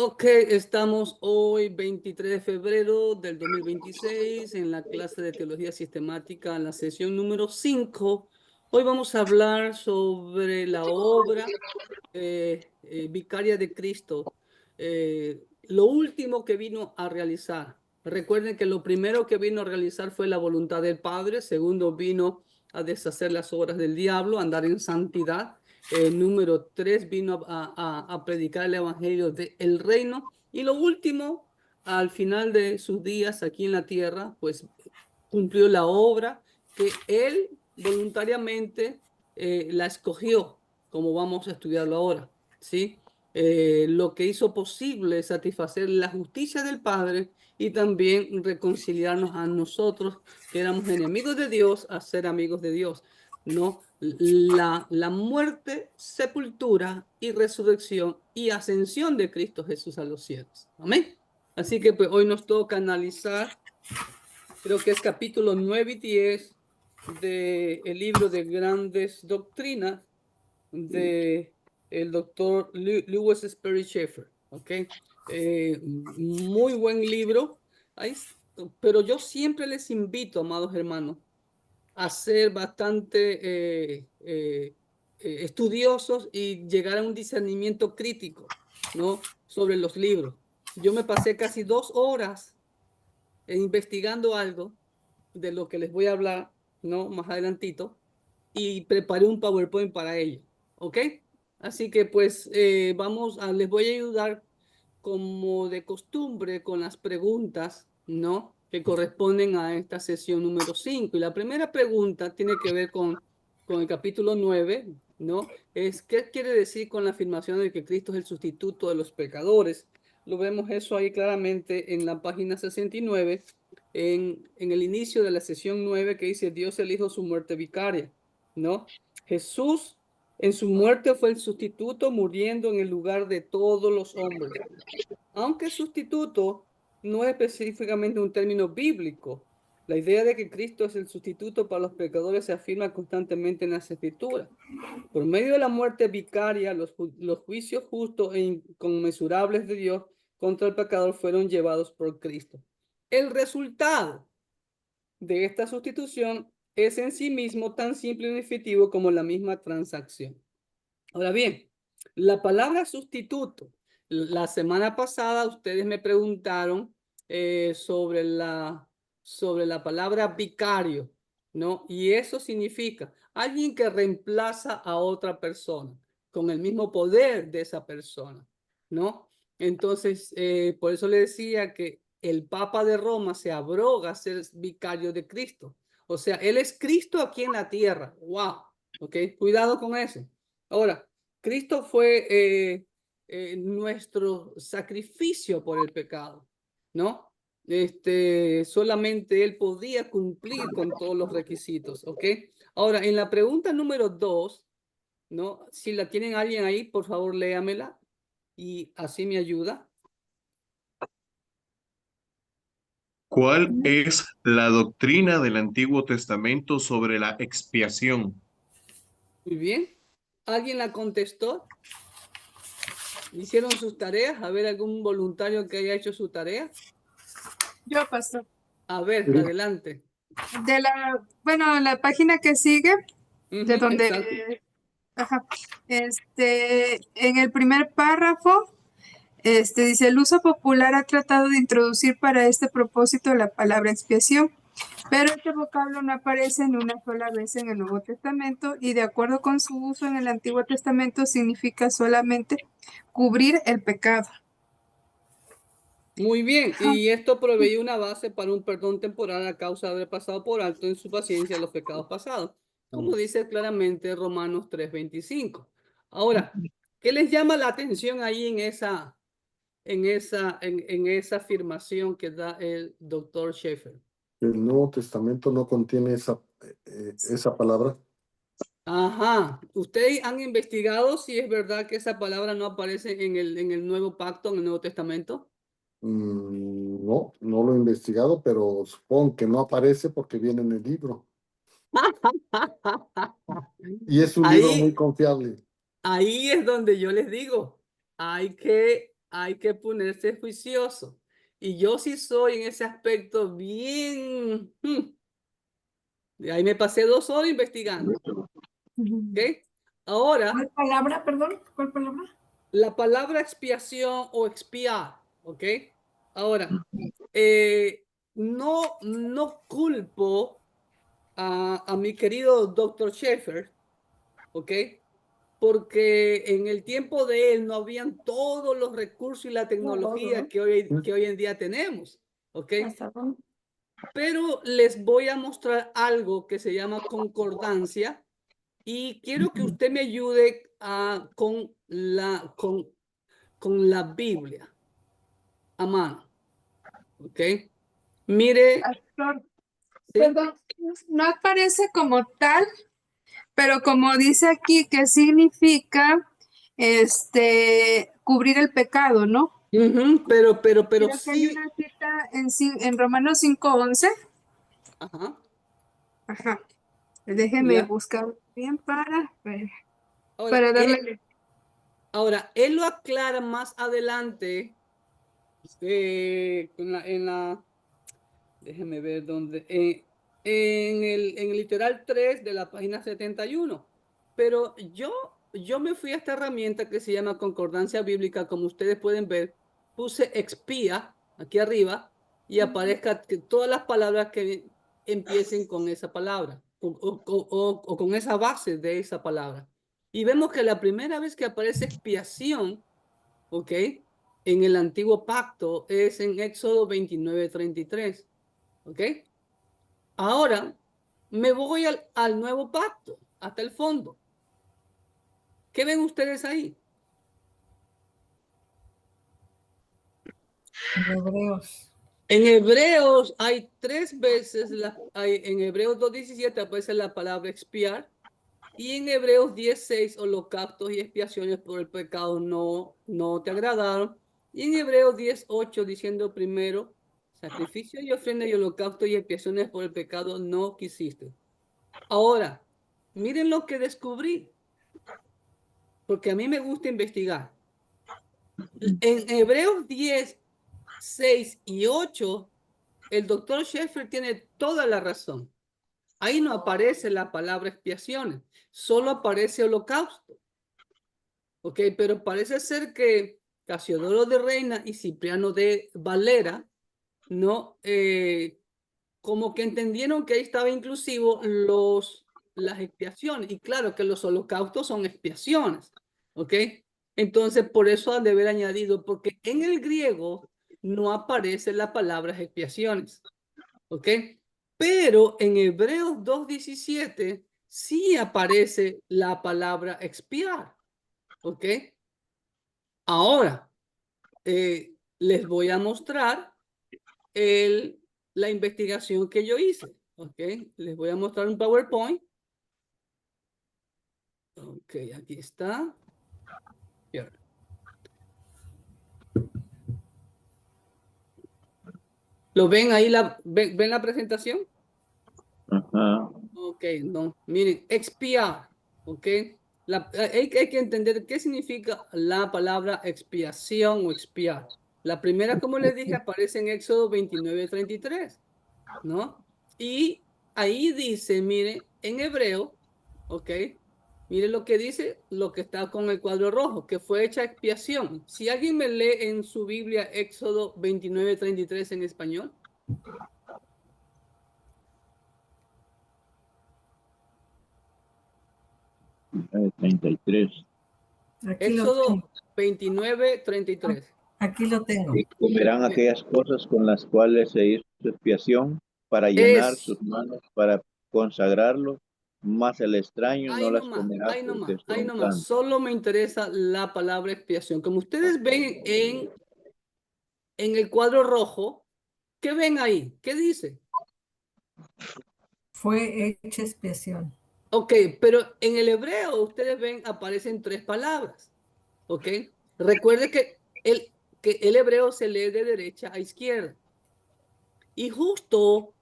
Ok, estamos hoy 23 de febrero del 2026 en la clase de Teología Sistemática, en la sesión número 5. Hoy vamos a hablar sobre la obra vicaria de Cristo, lo último que vino a realizar. Recuerden que lo primero que vino a realizar fue la voluntad del Padre, segundo vino a deshacer las obras del diablo, andar en santidad. Número 3 vino a predicar el evangelio del reino. Y lo último, al final de sus días aquí en la tierra, pues cumplió la obra que él voluntariamente la escogió, como vamos a estudiarlo ahora, ¿sí? Lo que hizo posible satisfacer la justicia del Padre y también reconciliarnos a nosotros, que éramos enemigos de Dios, a ser amigos de Dios. ¿No? La muerte, sepultura y resurrección y ascensión de Cristo Jesús a los cielos. Amén. Así que pues, hoy nos toca analizar, creo que es capítulo 9 y 10 del libro de Grandes Doctrinas de el doctor Lewis Sperry Chafer. ¿Ok? Muy buen libro. Ahí, pero yo siempre les invito, amados hermanos, a ser bastante estudiosos y llegar a un discernimiento crítico, ¿no? Sobre los libros. Yo me pasé casi 2 horas investigando algo de lo que les voy a hablar, ¿no? Más adelantito, y preparé un PowerPoint para ello, ¿ok? Así que pues les voy a ayudar como de costumbre con las preguntas, ¿no? Que corresponden a esta sesión número 5. Y la primera pregunta tiene que ver con el capítulo 9, ¿no? Es, ¿qué quiere decir con la afirmación de que Cristo es el sustituto de los pecadores? Lo vemos eso ahí claramente en la página 69, en el inicio de la sesión 9, que dice, Dios elijo su muerte vicaria, ¿no? Jesús en su muerte fue el sustituto, muriendo en el lugar de todos los hombres. Aunque sustituto no es específicamente un término bíblico, la idea de que Cristo es el sustituto para los pecadores se afirma constantemente en las Escrituras. Por medio de la muerte vicaria, los juicios justos e inconmensurables de Dios contra el pecador fueron llevados por Cristo. El resultado de esta sustitución es en sí mismo tan simple y efectivo como la misma transacción. Ahora bien, la palabra sustituto. La semana pasada ustedes me preguntaron sobre la palabra vicario, ¿no? Y eso significa alguien que reemplaza a otra persona con el mismo poder de esa persona, ¿no? Entonces, por eso le decía que el Papa de Roma se abroga a ser vicario de Cristo. O sea, él es Cristo aquí en la tierra. ¡Wow! ¿Ok? Cuidado con eso. Ahora, Cristo fue nuestro sacrificio por el pecado, ¿no? Solamente Él podía cumplir con todos los requisitos, ¿ok? Ahora, en la pregunta número 2, ¿no? Si la tienen alguien ahí, por favor, léamela y así me ayuda. ¿Cuál es la doctrina del Antiguo Testamento sobre la expiación? Muy bien. ¿Alguien la contestó? ¿Hicieron sus tareas? A ver, algún voluntario que haya hecho su tarea. Yo, pastor. A ver, adelante. Bueno, la página que sigue, de Exacto. donde, ajá, en el primer párrafo, dice, el uso popular ha tratado de introducir para este propósito la palabra expiación, pero este vocablo no aparece en una sola vez en el Nuevo Testamento y de acuerdo con su uso en el Antiguo Testamento significa solamente cubrir el pecado. Muy bien, y esto proveía una base para un perdón temporal a causa de haber pasado por alto en su paciencia los pecados pasados, como dice claramente Romanos 3:25. Ahora, ¿qué les llama la atención ahí en esa afirmación que da el doctor Schaeffer? El Nuevo Testamento no contiene esa palabra. Ajá, ¿ustedes han investigado si es verdad que esa palabra no aparece en el Nuevo Pacto, en el Nuevo Testamento? No, no lo he investigado, pero supongo que no aparece porque viene en el libro. Y es un libro muy Ahí, confiable. ahí es donde yo les digo, hay que hay que ponerse juicioso. Y yo sí soy en ese aspecto bien... De ahí me pasé 2 horas investigando. ¿Ok? Ahora, ¿Cuál palabra, perdón? ¿Cuál palabra? la palabra expiación o expiar. ¿Ok? Ahora, no culpo a mi querido doctor Schaeffer, ¿ok? Porque en el tiempo de él no habían todos los recursos y la tecnología que hoy en día tenemos, ¿ok? Pero les voy a mostrar algo que se llama concordancia y quiero que usted me ayude con la Biblia a mano, ¿ok? Mire, Pastor, ¿sí? perdón, no aparece como tal, pero como dice aquí, que significa cubrir el pecado, ¿no? Pero Creo que hay sí, una cita en Romanos 5:11. ajá, Ajá. Déjeme ya. buscar bien para Ahora, darle. él lo aclara más adelante déjeme ver dónde, en el literal 3 de la página 71. Pero yo me fui a esta herramienta que se llama Concordancia Bíblica, como ustedes pueden ver, puse expía aquí arriba y aparezca que todas las palabras que empiecen con esa palabra o con esa base de esa palabra. Y vemos que la primera vez que aparece expiación, ¿ok? En el antiguo pacto es en Éxodo 29:33, ¿ok? Ahora me voy al nuevo pacto, hasta el fondo. ¿Qué ven ustedes ahí? En Hebreos. En Hebreos hay 3 veces, en Hebreos 2:17 aparece la palabra expiar, y en Hebreos 10:6 holocaustos y expiaciones por el pecado no te agradaron, y en Hebreos 10:8 diciendo primero, sacrificio y ofrenda y holocausto y expiaciones por el pecado no quisiste. Ahora, miren lo que descubrí, porque a mí me gusta investigar. En Hebreos 10:6 y 8, el doctor Schaeffer tiene toda la razón. Ahí no aparece la palabra expiaciones, solo aparece holocausto. Ok, pero parece ser que Casiodoro de Reina y Cipriano de Valera, ¿no? Como que entendieron que ahí estaba inclusivo las expiaciones. Y claro que los holocaustos son expiaciones, ¿ok? Entonces, por eso han de haber añadido, porque en el griego no aparece la palabra expiaciones, ¿ok? Pero en Hebreos 2:17 sí aparece la palabra expiar, ¿ok? Ahora, les voy a mostrar la investigación que yo hice. ¿Ok? Les voy a mostrar un PowerPoint. Ok, aquí está. Here. ¿Lo ven ahí? ¿Ven la presentación? Ajá. Ok, no. Miren, expiar. Ok. Hay que entender qué significa la palabra expiación o expiar. La primera, como les dije, aparece en Éxodo 29:33, ¿no? Y ahí dice, mire, en hebreo, ¿ok? Mire lo que dice, lo que está con el cuadro rojo, que fue hecha expiación. Si alguien me lee en su Biblia Éxodo 29:33 en español. 33. Aquí lo Éxodo tengo. 29:33. Aquí lo tengo. Y comerán aquellas cosas con las cuales se hizo expiación para llenar Es, sus manos, para consagrarlo, mas el extraño no ahí las nomás, comerá ahí porque nomás, ahí son nomás. santos. Solo me interesa la palabra expiación. Como ustedes ven en el cuadro rojo, ¿qué ven ahí? ¿Qué dice? Fue hecha expiación. Ok, pero en el hebreo ustedes ven, aparecen 3 palabras. Ok, recuerde que el hebreo se lee de derecha a izquierda. Y justo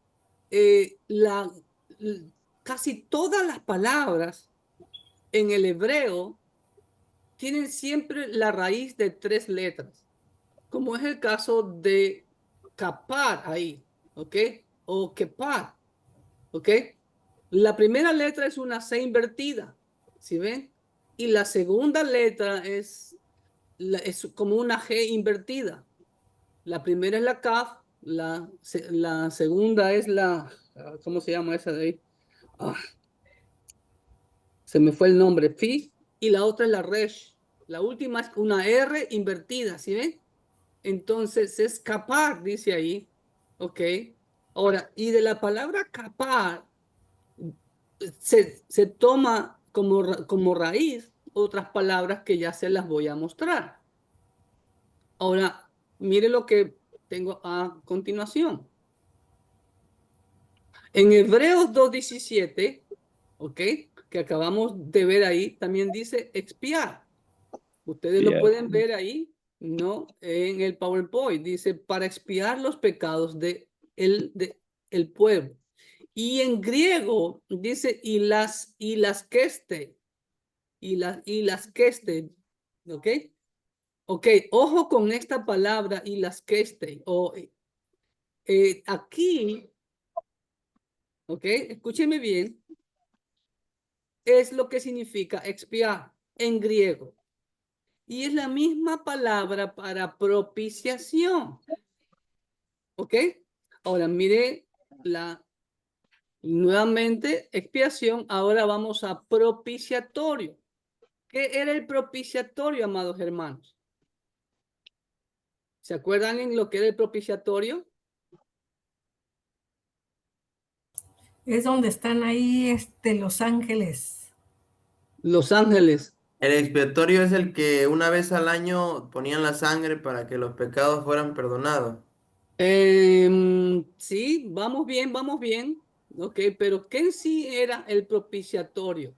eh, la, casi todas las palabras en el hebreo tienen siempre la raíz de 3 letras. como es el caso de capar ahí, ¿ok? O quepar, ¿ok? La primera letra es una C invertida, ¿sí ven? Y la segunda letra es como una G invertida. La primera es la kaf, la segunda es la, ¿cómo se llama esa de ahí? Ah, se me fue el nombre, fi, y la otra es la resh. La última es una R invertida, ¿sí ven? Entonces es capar, dice ahí, ¿ok? Ahora, y de la palabra capar, se toma como raíz otras palabras que ya se las voy a mostrar. Ahora, mire lo que tengo a continuación. En Hebreos 2:17, ¿ok? Que acabamos de ver ahí, también dice expiar. Ustedes lo Expiar. pueden ver ahí, ¿no? En el PowerPoint. Dice, para expiar los pecados de el pueblo. Y en griego dice, y las queste, y las queste, ¿ok? Ok, ojo con esta palabra, y las queste, o aquí, ¿ok? Escúcheme bien, es lo que significa expiar en griego. Y es la misma palabra para propiciación. ¿Ok? Ahora mire nuevamente expiación. Ahora vamos a propiciatorio. ¿Qué era el propiciatorio, amados hermanos? ¿Se acuerdan en lo que era el propiciatorio? Es donde están ahí los ángeles. Los ángeles. El expiatorio es el que una vez al año ponían la sangre para que los pecados fueran perdonados. Sí, vamos bien, vamos bien. Ok, pero ¿qué en sí era el propiciatorio?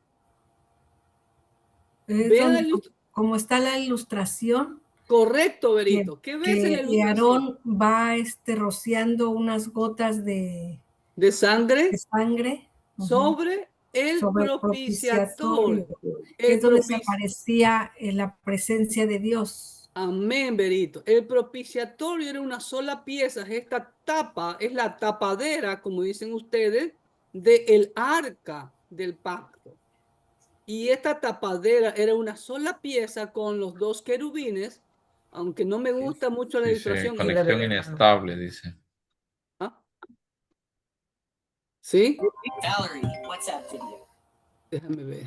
Es Vea donde, como está la ilustración, correcto, Berito. ¿Qué ves en la que ilustración? Aarón va rociando unas gotas de De sangre sangre sobre el sobre el propiciatorio. propiciatorio, que es donde se aparecía la presencia de Dios. Amén, Berito. El propiciatorio era una sola pieza. Esta tapa es la tapadera, como dicen ustedes, del arca del pacto. Y esta tapadera era una sola pieza con los dos querubines, aunque no me gusta mucho la ilustración. Conexión inestable, dice. ¿Ah? ¿Sí? Valerie, WhatsApp video. Déjame ver.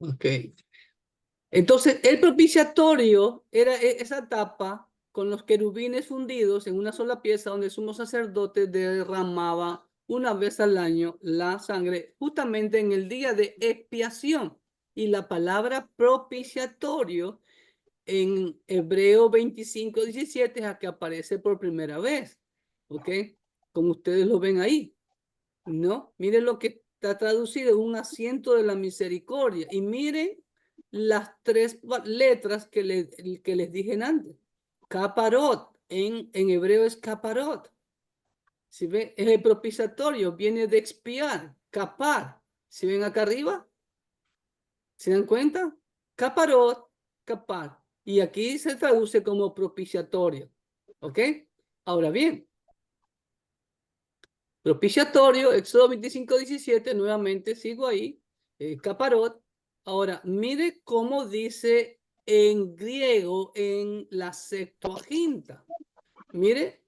Ok. Entonces, el propiciatorio era esa tapa con los querubines fundidos en una sola pieza donde el sumo sacerdote derramaba una vez al año la sangre justamente en el día de expiación. Y la palabra propiciatorio en Hebreo 25:17 es la que aparece por primera vez. ¿Ok? Como ustedes lo ven ahí. ¿No? Miren lo que está traducido, un asiento de la misericordia. Y miren las tres letras que les dije antes. Caparot, en hebreo es caparot. Si ven, es el propiciatorio, viene de expiar, capar. Si ven acá arriba, ¿se dan cuenta? Caparot, capar. Y aquí se traduce como propiciatorio. ¿Ok? Ahora bien, propiciatorio, Éxodo 25:17, nuevamente sigo ahí, caparot. Ahora, mire cómo dice en griego en la Septuaginta. Mire,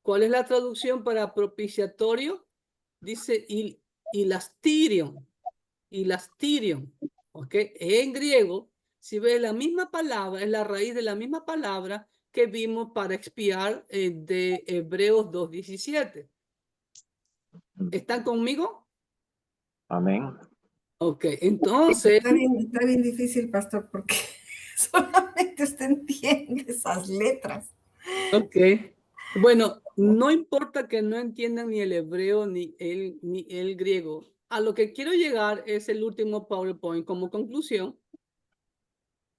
¿cuál es la traducción para propiciatorio? Dice ilastirion, ¿ok? En griego, si ve la misma palabra, es la raíz de la misma palabra que vimos para expiar de Hebreos 2:17. ¿Están conmigo? Amén. Ok, entonces, Está bien difícil, pastor, porque solamente usted entiende esas letras. ok. Bueno, no importa que no entiendan ni el hebreo ni el griego. A lo que quiero llegar es el último PowerPoint como conclusión.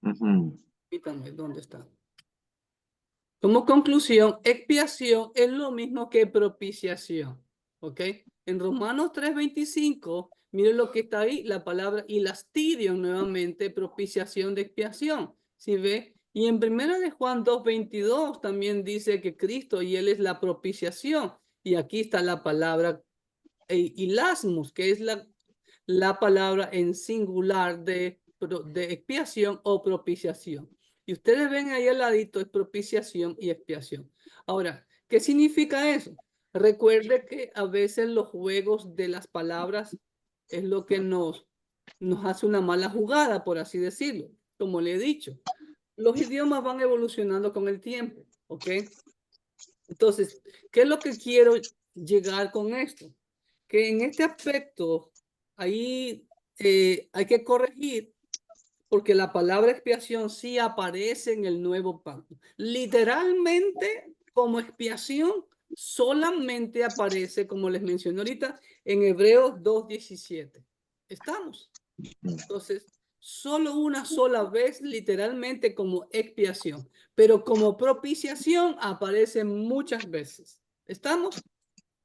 Permítanme, ¿dónde está? Como conclusión, expiación es lo mismo que propiciación. ¿Ok? En Romanos 3:25 Miren lo que está ahí, la palabra ilastidion nuevamente, propiciación de expiación. ¿Sí ve? Y en primera de Juan 2:22 también dice que Cristo y Él es la propiciación. Y aquí está la palabra ilasmus, que es la palabra en singular de expiación o propiciación. Y ustedes ven ahí al ladito, es propiciación y expiación. Ahora, ¿qué significa eso? Recuerde que a veces los juegos de las palabras es lo que nos hace una mala jugada, por así decirlo, como le he dicho. Los idiomas van evolucionando con el tiempo, ¿ok? Entonces, ¿qué es lo que quiero llegar con esto? Que en este aspecto ahí hay que corregir porque la palabra expiación sí aparece en el nuevo pacto. Literalmente como expiación solamente aparece, como les mencioné ahorita, en Hebreos 2:17. ¿Estamos? Entonces, solo una sola vez literalmente como expiación, pero como propiciación aparece muchas veces. ¿Estamos?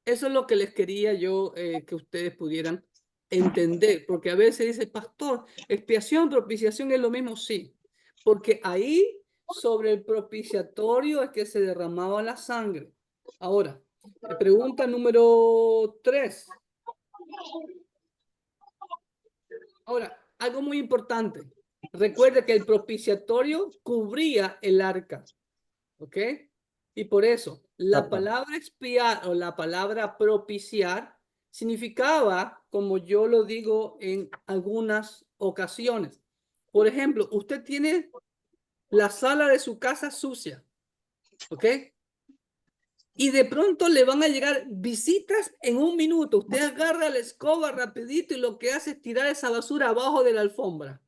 Eso es lo que les quería yo que ustedes pudieran entender, porque a veces dice, pastor, expiación, propiciación es lo mismo, sí, porque ahí sobre el propiciatorio es que se derramaba la sangre. Ahora, pregunta número 3. Ahora, algo muy importante. Recuerde que el propiciatorio cubría el arca, ¿ok? Y por eso, la palabra expiar o la palabra propiciar significaba, como yo lo digo en algunas ocasiones. Por ejemplo, usted tiene la sala de su casa sucia, ¿ok? Y de pronto le van a llegar visitas en un minuto. Usted agarra la escoba rapidito y lo que hace es tirar esa basura abajo de la alfombra,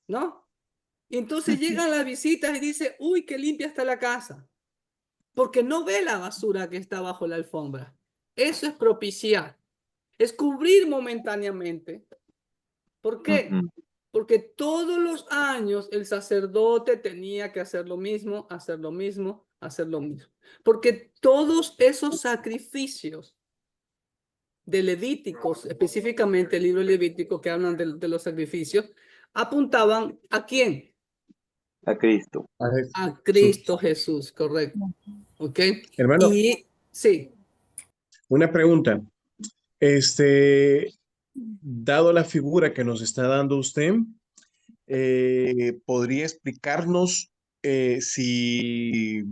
¿no? Y entonces llegan las visitas y dice, uy, qué limpia está la casa. Porque no ve la basura que está bajo la alfombra. Eso es propiciar. Es cubrir momentáneamente. ¿Por qué? Porque todos los años el sacerdote tenía que hacer lo mismo, hacer lo mismo, hacer lo mismo. Porque todos esos sacrificios de Levíticos, específicamente el libro Levítico que hablan de los sacrificios, apuntaban ¿a quién? A Cristo. A Cristo Jesús, correcto. ¿Ok? Hermano, Y sí. una pregunta. Dado la figura que nos está dando usted, ¿podría explicarnos si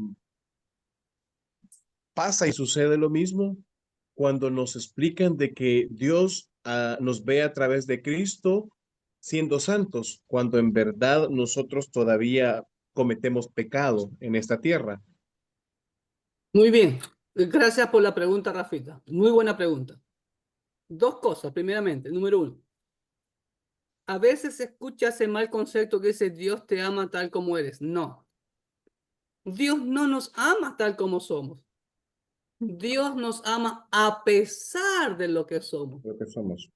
pasa y sucede lo mismo cuando nos explican de que Dios nos ve a través de Cristo siendo santos, cuando en verdad nosotros todavía cometemos pecado en esta tierra? Muy bien. Gracias por la pregunta, Rafita. Muy buena pregunta. Dos cosas, primeramente. Número 1. A veces se escucha ese mal concepto que dice Dios te ama tal como eres. No. Dios no nos ama tal como somos. Dios nos ama a pesar de lo que somos. Lo que somos.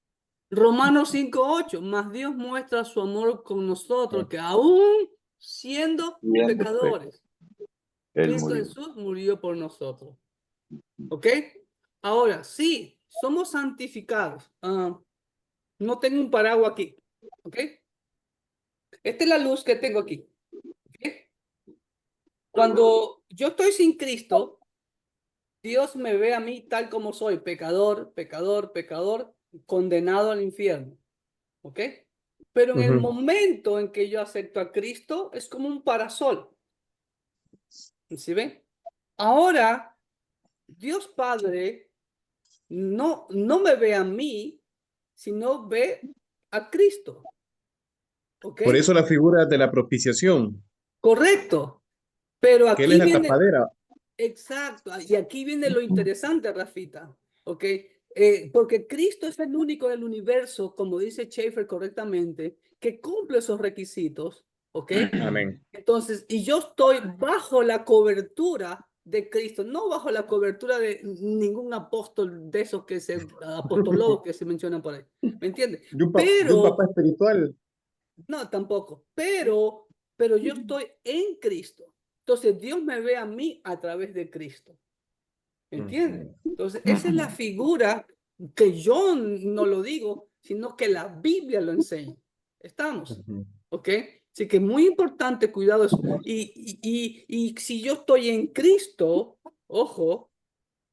Romanos 5:8. Más Dios muestra su amor con nosotros que aún siendo pecadores, Cristo Jesús murió por nosotros. ¿Ok? Ahora, sí, somos santificados. No tengo un paraguas aquí. ¿Ok? Esta es la luz que tengo aquí. ¿Ok? Cuando yo estoy sin Cristo, Dios me ve a mí tal como soy, pecador, pecador, pecador, condenado al infierno. ¿Ok? Pero en el momento en que yo acepto a Cristo, es como un parasol. ¿Sí ven? Ahora, Dios Padre no me ve a mí, sino ve a Cristo. ¿Ok? Por eso la figura de la propiciación, Correcto. Pero que Él aquí es la viene, tapadera. exacto, y aquí viene lo interesante, Rafita, ¿ok? Porque Cristo es el único del universo, como dice Schaeffer correctamente, que cumple esos requisitos, ¿ok? Amén. Entonces, y yo estoy bajo la cobertura de Cristo, no bajo la cobertura de ningún apóstol de esos apostolólogos que se mencionan por ahí, ¿me entiendes? De un Pero, papá espiritual. no, tampoco, pero yo estoy en Cristo. Entonces, Dios me ve a mí a través de Cristo. ¿Entiendes? Entonces, esa es la figura que yo no lo digo, sino que la Biblia lo enseña. ¿Estamos? Ujú. ¿Ok? Así que es muy importante, cuidado eso. Y si yo estoy en Cristo, ojo,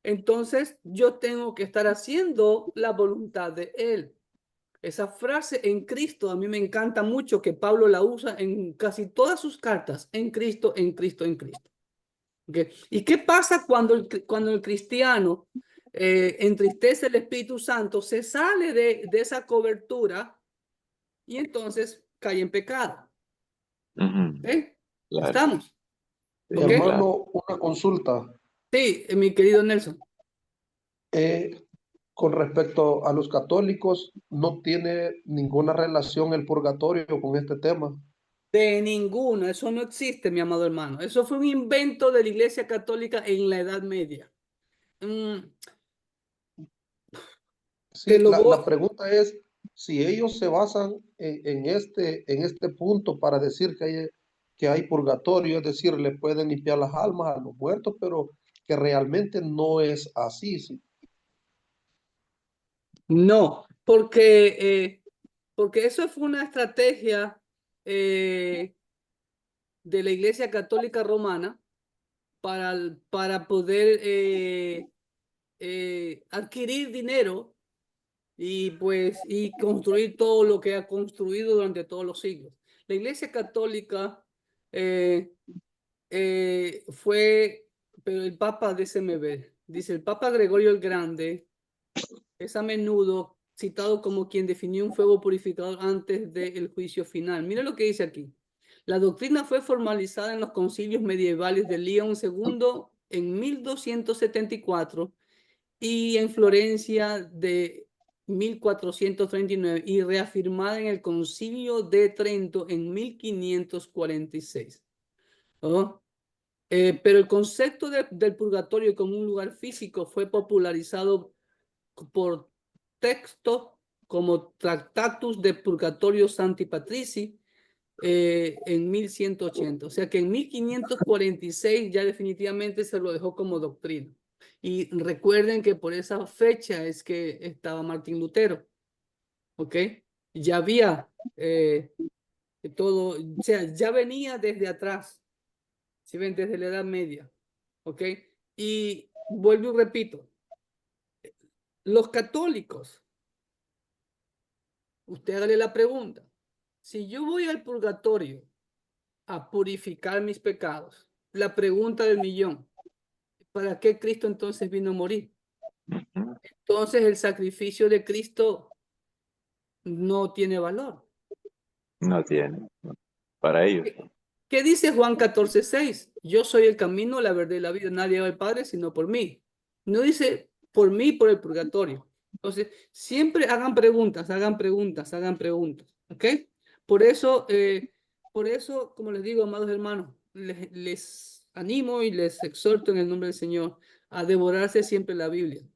entonces yo tengo que estar haciendo la voluntad de Él. Esa frase en Cristo a mí me encanta mucho, que Pablo la usa en casi todas sus cartas, en Cristo, en Cristo, en Cristo. ¿Okay? ¿Y qué pasa cuando el cristiano entristece el Espíritu Santo? Se sale de esa cobertura y entonces cae en pecado. Ujú, ¿Okay? claro, ¿Estamos? sí, ¿Ok? claro. Hermano, una consulta Sí, mi querido Nelson. con respecto a los católicos, ¿no tiene ninguna relación el purgatorio con este tema? De ninguno, eso no existe, mi amado hermano. Eso fue un invento de la Iglesia Católica en la Edad Media. Te Sí, lo la voy. pregunta es si ellos se basan en este punto para decir que hay purgatorio, es decir, le pueden limpiar las almas a los muertos, pero que realmente no es así. ¿Sí? No, porque eso fue una estrategia de la Iglesia Católica Romana para poder adquirir dinero y construir todo lo que ha construido durante todos los siglos. La Iglesia Católica eh, pero el Papa, déjeme ver, dice el Papa Gregorio el Grande es a menudo citado como quien definió un fuego purificador antes del juicio final. Mira lo que dice aquí. La doctrina fue formalizada en los concilios medievales de León II en 1274 y en Florencia de 1439 y reafirmada en el concilio de Trento en 1546. ¿Oh? Pero el concepto del purgatorio como un lugar físico fue popularizado por textos como Tractatus de Purgatorio Sancti Patrici en 1180. O sea que en 1546 ya definitivamente se lo dejó como doctrina. Y recuerden que por esa fecha es que estaba Martín Lutero. ¿Ok? Ya había todo, o sea, ya venía desde atrás. Si ven, desde la Edad Media. ¿Ok? Y vuelvo y repito, los católicos, usted hágale la pregunta, si yo voy al purgatorio a purificar mis pecados, la pregunta del millón, ¿para qué Cristo entonces vino a morir? Ujú, Entonces el sacrificio de Cristo no tiene valor. no tiene, no, para ellos. ¿Qué dice Juan 14:6? Yo soy el camino, la verdad y la vida. Nadie va al Padre sino por mí. No dice por mí, por el purgatorio. Entonces, siempre hagan preguntas, hagan preguntas, hagan preguntas. ¿Ok? Por eso, como les digo, amados hermanos, les animo y les exhorto en el nombre del Señor a devorarse siempre la Biblia.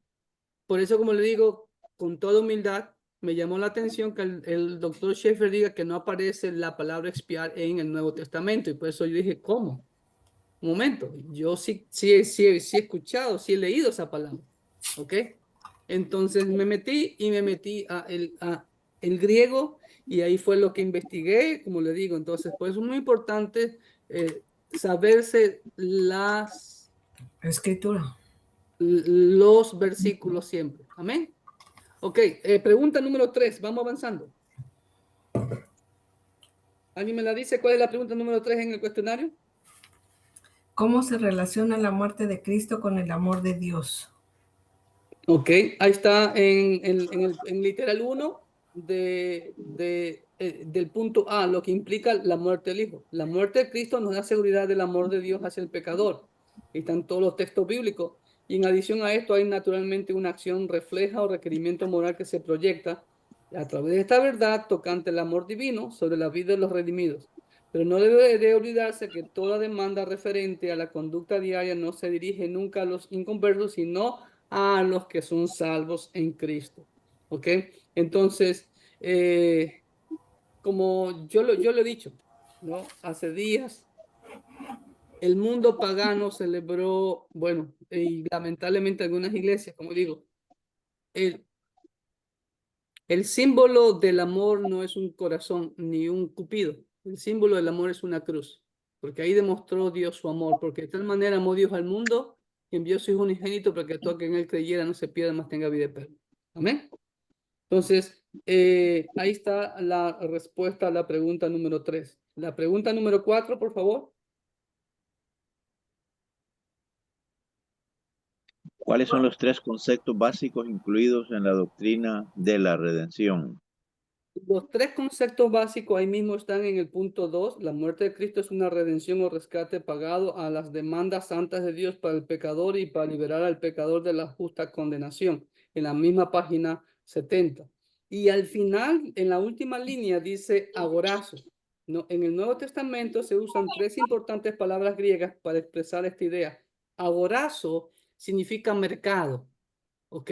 Por eso, como le digo, con toda humildad, me llamó la atención que el doctor Schaeffer diga que no aparece la palabra expiar en el Nuevo Testamento. Y por eso yo dije, ¿cómo? Un momento, yo sí he escuchado, sí he leído esa palabra. ¿Ok? Entonces me metí a el griego y ahí fue lo que investigué, como le digo. Entonces, pues es muy importante saberse Escritura. los versículos siempre. Amén. Ok, pregunta número 3, vamos avanzando. ¿Alguien me la dice? ¿Cuál es la pregunta número 3 en el cuestionario? ¿Cómo se relaciona la muerte de Cristo con el amor de Dios? Ok, ahí está en literal 1 del punto A, lo que implica la muerte del Hijo. La muerte de Cristo nos da seguridad del amor de Dios hacia el pecador. Ahí están todos los textos bíblicos. Y en adición a esto hay naturalmente una acción refleja o requerimiento moral que se proyecta a través de esta verdad tocante el amor divino sobre la vida de los redimidos. Pero no debe de olvidarse que toda demanda referente a la conducta diaria no se dirige nunca a los inconversos, sino a los que son salvos en Cristo. ¿Ok? Entonces, como yo lo he dicho, ¿no? Hace días, el mundo pagano celebró, bueno, y lamentablemente algunas iglesias, como digo, el, El símbolo del amor no es un corazón ni un cupido. El símbolo del amor es una cruz, porque ahí demostró Dios su amor, porque de tal manera amó Dios al mundo que envió su Hijo unigénito para que todo aquel que en él creyera no se pierda, mas tenga vida eterna. Amén. Entonces, ahí está la respuesta a la pregunta número 3. La pregunta número 4, por favor. ¿Cuáles son los tres conceptos básicos incluidos en la doctrina de la redención? Los tres conceptos básicos ahí mismo están en el punto 2. La muerte de Cristo es una redención o rescate pagado a las demandas santas de Dios para el pecador y para liberar al pecador de la justa condenación. En la misma página 70. Y al final, en la última línea, dice agorazo. No, en el Nuevo Testamento se usan tres importantes palabras griegas para expresar esta idea. Agorazo significa mercado, ¿ok?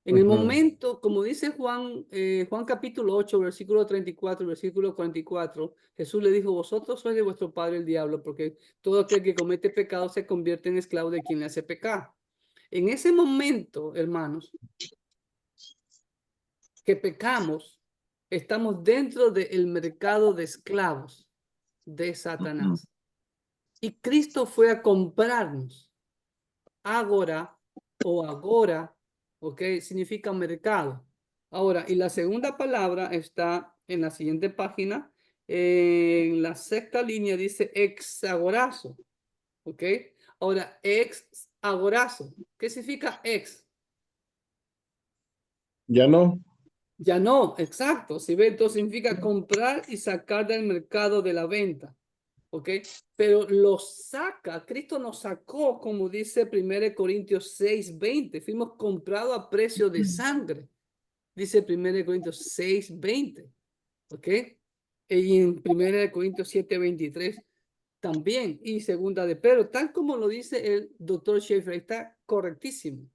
En el momento, como dice Juan, Juan capítulo 8, versículo 34, versículo 44, Jesús le dijo, vosotros sois de vuestro padre el diablo, porque todo aquel que comete pecado se convierte en esclavo de quien le hace pecar. En ese momento, hermanos, que pecamos, estamos dentro del mercado de esclavos de Satanás. Y Cristo fue a comprarnos. Agora o agora, ¿ok? Significa mercado. Ahora, y la segunda palabra está en la siguiente página. En la sexta línea dice exagorazo, ¿ok? Ahora, exagorazo. ¿Qué significa ex? Ya no. Ya no, exacto. Si ve, entonces significa comprar y sacar del mercado de la venta. ¿Ok? Pero lo saca, Cristo nos sacó, como dice 1 Corintios 6:20. Fuimos comprados a precio de sangre. Dice 1 Corintios 6:20. ¿Ok? Y en 1 Corintios 7:23 también. Y segunda de Pedro, tal como lo dice el doctor Schaeffer, está correctísimo.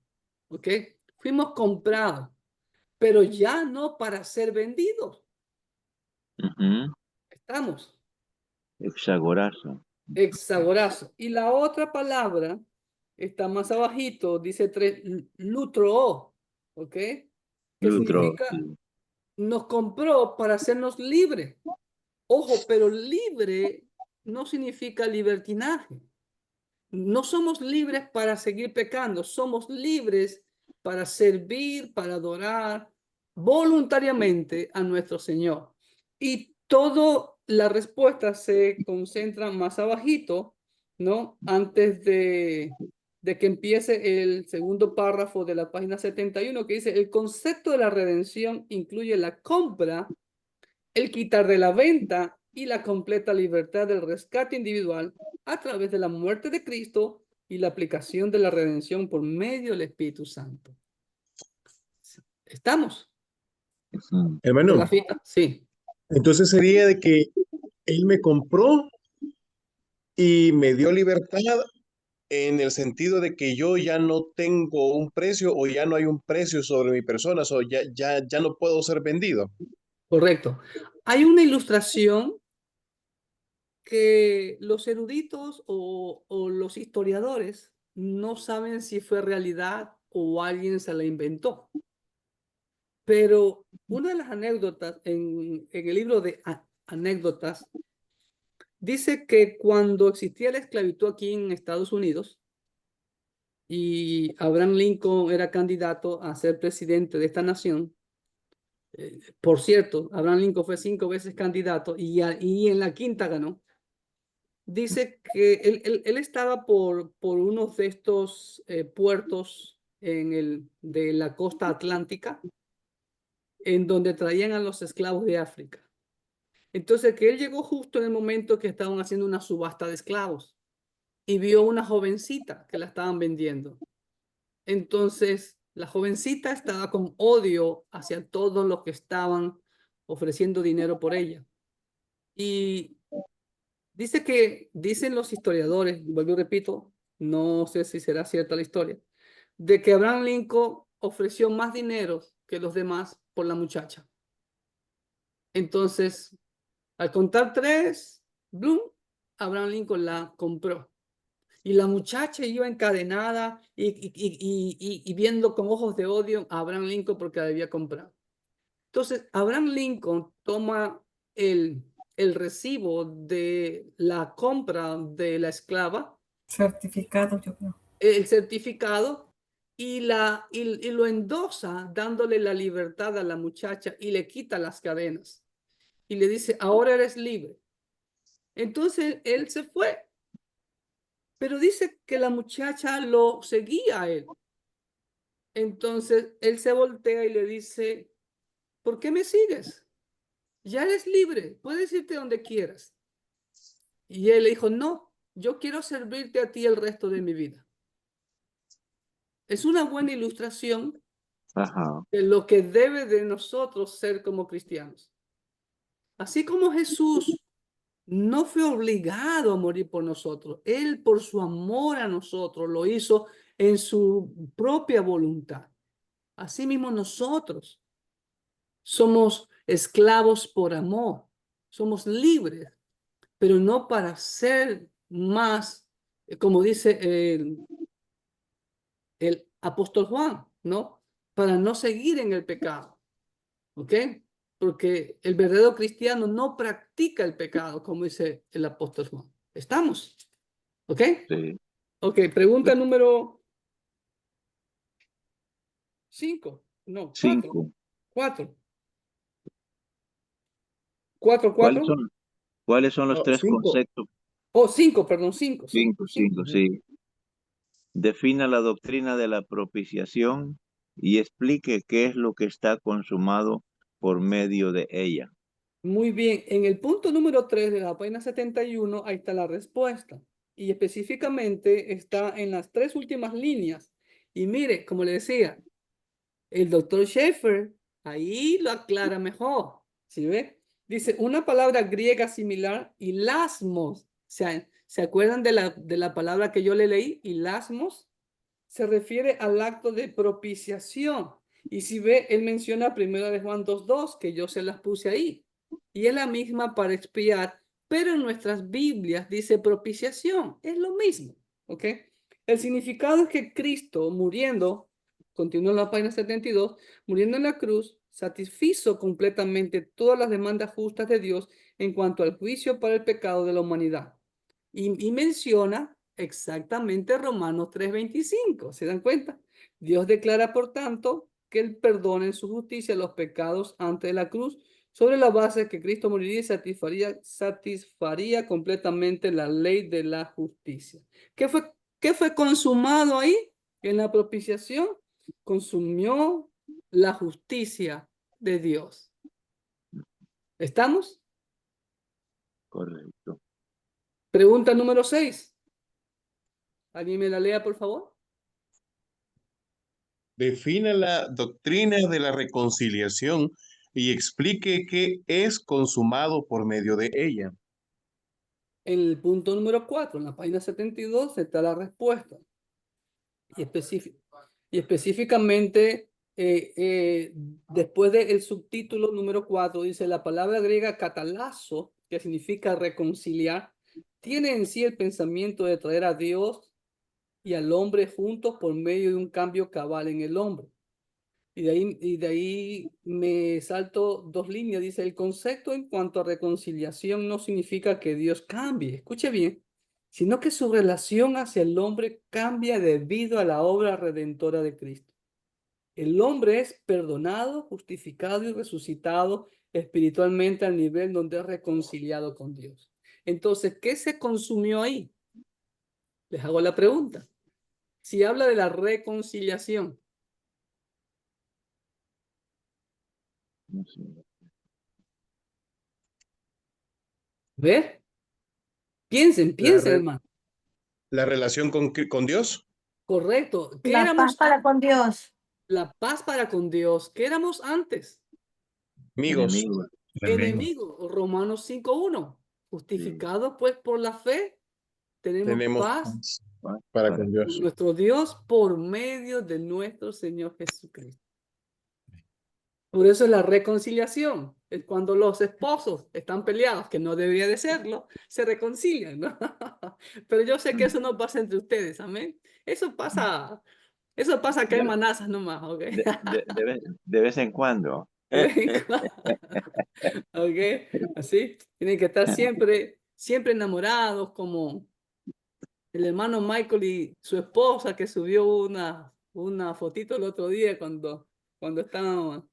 ¿Ok? Fuimos comprados, pero ya no para ser vendidos. Estamos. Exagorazo. Exagorazo. Y la otra palabra está más abajito, dice lutro, ¿ok? Que Lutro. significa nos compró para hacernos libres. Ojo, pero libre no significa libertinaje. No somos libres para seguir pecando, somos libres para servir, para adorar voluntariamente a nuestro Señor. Y toda la respuesta se concentra más abajito, ¿no? Antes de que empiece el segundo párrafo de la página 71, que dice, el concepto de la redención incluye la compra, el quitar de la venta y la completa libertad del rescate individual a través de la muerte de Cristo y la aplicación de la redención por medio del Espíritu Santo. ¿Estamos? Hermano, Rafita, sí. entonces sería de que Él me compró y me dio libertad en el sentido de que yo ya no tengo un precio o ya no hay un precio sobre mi persona, o ya no puedo ser vendido. Correcto. Hay una ilustración que los eruditos o los historiadores no saben si fue realidad o alguien se la inventó. Pero una de las anécdotas en el libro de anécdotas dice que cuando existía la esclavitud aquí en Estados Unidos y Abraham Lincoln era candidato a ser presidente de esta nación, por cierto, Abraham Lincoln fue 5 veces candidato y en la quinta ganó. Dice que él estaba por uno de estos puertos de la costa atlántica, en donde traían a los esclavos de África. Entonces, que él llegó justo en el momento que estaban haciendo una subasta de esclavos y vio una jovencita que la estaban vendiendo. Entonces, la jovencita estaba con odio hacia todos los que estaban ofreciendo dinero por ella. Y dicen los historiadores, vuelvo y repito, no sé si será cierta la historia, de que Abraham Lincoln ofreció más dinero que los demás por la muchacha. Entonces, al contar 3, Bloom, Abraham Lincoln la compró. Y la muchacha iba encadenada y viendo con ojos de odio a Abraham Lincoln porque la había comprado. Entonces, Abraham Lincoln toma el recibo de la compra de la esclava, Certificado, yo creo. el certificado, y lo endosa dándole la libertad a la muchacha y le quita las cadenas. Y le dice, ahora eres libre. Entonces él se fue, pero dice que la muchacha lo seguía a él. Entonces él se voltea y le dice, ¿por qué me sigues? Ya eres libre, puedes irte donde quieras. Y él le dijo, no, yo quiero servirte a ti el resto de mi vida. Es una buena ilustración Ajá. de lo que debe de nosotros ser como cristianos. Así como Jesús no fue obligado a morir por nosotros, Él por su amor a nosotros lo hizo en su propia voluntad. Asimismo nosotros somos esclavos por amor, somos libres, pero no para ser más, como dice el apóstol Juan, ¿no? Para no seguir en el pecado, ¿ok? Porque el verdadero cristiano no practica el pecado, como dice el apóstol Juan. ¿Estamos? ¿Ok? Sí. Ok, pregunta número 5. No, 4. 5. 4. 4, ¿Cuáles 4. son los No, tres 5. conceptos? Oh, 5, perdón, 5. 5, sí. Defina la doctrina de la propiciación y explique qué es lo que está consumado por medio de ella. Muy bien, en el punto número 3 de la página 71, ahí está la respuesta. Y específicamente está en las 3 últimas líneas. Y mire, como le decía, el doctor Schaeffer ahí lo aclara mejor. ¿Sí ve? Dice, una palabra griega similar, hilasmos. ¿Se acuerdan de la palabra que yo le leí? Hilasmos. Se refiere al acto de propiciación. Y si ve, él menciona 1 de Juan 2:2, que yo se las puse ahí. Y es la misma para expiar, pero en nuestras Biblias dice propiciación. Es lo mismo, ¿ok? El significado es que Cristo muriendo, continúa en la página 72, muriendo en la cruz, satisfizo completamente todas las demandas justas de Dios en cuanto al juicio para el pecado de la humanidad. Y menciona exactamente Romanos 3:25. ¿Se dan cuenta? Dios declara, por tanto, que Él perdona en su justicia los pecados antes de la cruz, sobre la base de que Cristo moriría y satisfaría completamente la ley de la justicia. ¿Qué fue consumado ahí? En la propiciación, consumió la justicia de Dios. ¿Estamos? Correcto. Pregunta número 6. ¿Alguien me la lea, por favor? Defina la doctrina de la reconciliación y explique qué es consumado por medio de ella. En el punto número 4, en la página 72, está la respuesta. Y específicamente, después del subtítulo número 4, dice la palabra griega catalazo, que significa reconciliar, tiene en sí el pensamiento de traer a Dios y al hombre juntos por medio de un cambio cabal en el hombre. Y de ahí me salto 2 líneas. Dice, el concepto en cuanto a reconciliación no significa que Dios cambie, escuche bien, sino que su relación hacia el hombre cambia debido a la obra redentora de Cristo. El hombre es perdonado, justificado y resucitado espiritualmente al nivel donde es reconciliado con Dios. Entonces, ¿qué se consumió ahí? Les hago la pregunta. Si habla de la reconciliación, No sé. ¿ves? Piensen, hermano. La relación con Dios. Correcto. ¿Qué La éramos? paz para con Dios. La paz para con Dios. ¿Qué éramos antes? Amigos. Enemigo. Enemigos. Romanos 5:1. Justificados pues por la fe, tenemos paz Para con con Dios. nuestro Dios por medio de nuestro Señor Jesucristo. Por eso es la reconciliación. Es cuando los esposos están peleados, que no debería de serlo, se reconcilian, ¿no? Pero yo sé que eso no pasa entre ustedes, amén. Eso pasa acá en De, Manazas nomás, ¿ok? de vez en cuando. ¿Ok? Así, tienen que estar siempre enamorados, como el hermano Michael y su esposa que subió una fotito el otro día cuando estaban,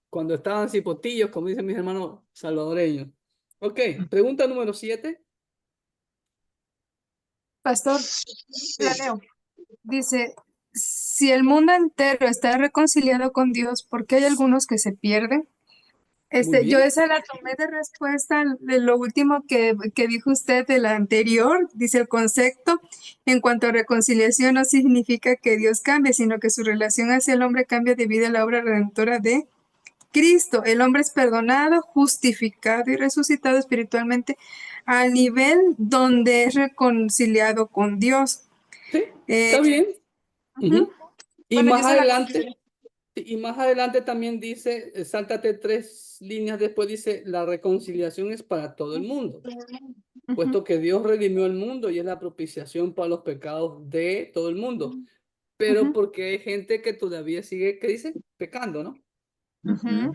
cuando estaban cipotillos, como dicen mis hermanos salvadoreños. Ok, pregunta número 7. Pastor, la leo. Dice, si el mundo entero está reconciliado con Dios, ¿por qué hay algunos que se pierden? Muy Yo bien. esa la tomé de respuesta de lo último que dijo usted de la anterior. Dice el concepto, en cuanto a reconciliación, no significa que Dios cambie, sino que su relación hacia el hombre cambia debido a la obra redentora de Cristo. El hombre es perdonado, justificado y resucitado espiritualmente al nivel donde es reconciliado con Dios. Sí, Eh, está bien. ujú. Ujú. Y Bueno, más yo se la adelante, considero. y más adelante también dice, sáltate 3 líneas después, dice, la reconciliación es para todo el mundo, Ujú, puesto que Dios redimió el mundo y es la propiciación para los pecados de todo el mundo. Pero ujú, porque hay gente que todavía sigue, ¿qué dice? Pecando, ¿no? ujú.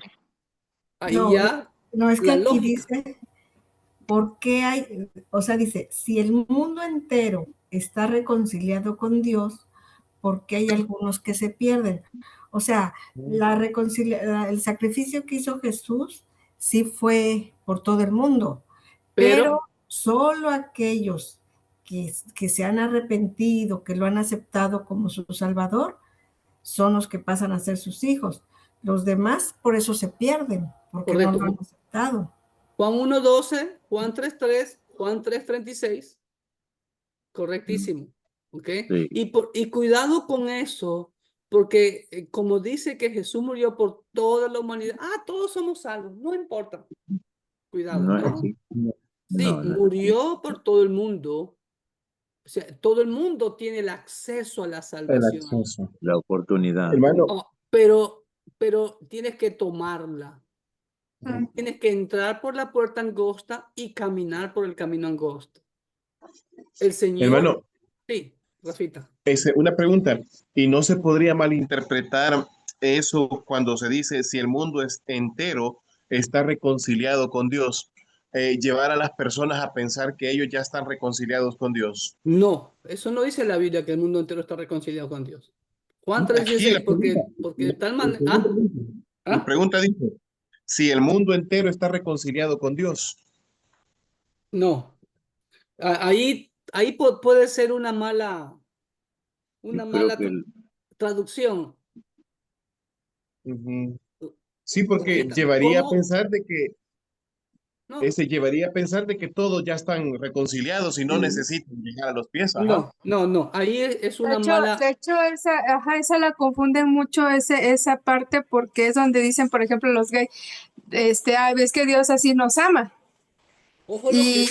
Ahí No, ya no, es que la aquí lógica. dice, ¿por qué hay? O sea, dice, si el mundo entero está reconciliado con Dios, ¿por qué hay algunos que se pierden? O sea, el sacrificio que hizo Jesús sí fue por todo el mundo, pero Pero, solo aquellos que se han arrepentido, que lo han aceptado como su Salvador, son los que pasan a ser sus hijos. Los demás por eso se pierden, porque no correcto, lo han aceptado. Juan 1:12, Juan 3:3, Juan 3:36, correctísimo. ¿Ok? Sí, Y cuidado con eso, porque como dice que Jesús murió por toda la humanidad, todos somos salvos, no importa. Cuidado, no es ¿no? así. Sí, No, no es así. murió por todo el mundo. O sea, todo el mundo tiene el acceso a la El salvación. acceso. La oportunidad. Hermano, Oh, pero tienes que tomarla. Mm. Tienes que entrar por la puerta angosta y caminar por el camino angosto. El Señor, hermano, sí, Rafita. una pregunta, ¿y no se podría malinterpretar eso cuando se dice si el mundo es entero está reconciliado con Dios? Llevar a las personas a pensar que ellos ya están reconciliados con Dios. No, eso no dice la Biblia que el mundo entero está reconciliado con Dios. Juan Aquí 3:16, la pregunta, porque de tal la manera. pregunta dice, la ¿Ah? pregunta dice, si el mundo entero está reconciliado con Dios. No. Ahí puede ser una Yo creo que traducción. Ujú. Sí, porque Rafita, llevaría a ¿cómo? pensar de que No, llevaría a pensar de que todos ya están reconciliados y no necesitan llegar a los pies, ajá. no. Ahí es De una hecho, mala. esa la confunden mucho esa parte porque es donde dicen, por ejemplo, los gays, ves que Dios así nos ama. Ojo Y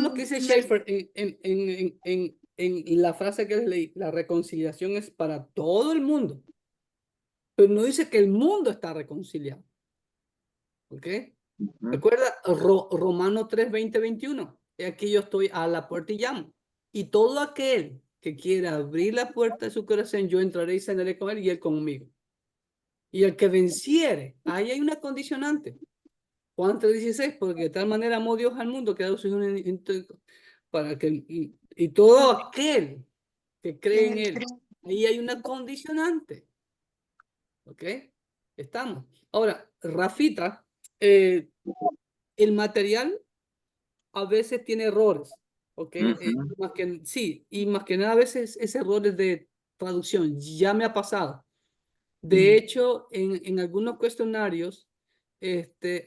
lo que dice Schaeffer en la frase que les leí. La reconciliación es para todo el mundo. Pero no dice que el mundo está reconciliado. ¿Ok? Recuerda Romano 3:20-21. He aquí yo estoy a la puerta y llamo. Y todo aquel que quiera abrir la puerta de su corazón, yo entraré y cenaré con él y él conmigo. Y el que venciere, ahí hay una condicionante. Juan 3:16, porque de tal manera amó Dios al mundo que ha dado su hijo unigénito para que y todo aquel que cree en él, ahí hay una condicionante. ¿Ok? Estamos. Ahora, Rafita, el material a veces tiene errores, ¿ok? Sí, y más que nada a veces es errores de traducción, ya me ha pasado. De hecho, en algunos cuestionarios,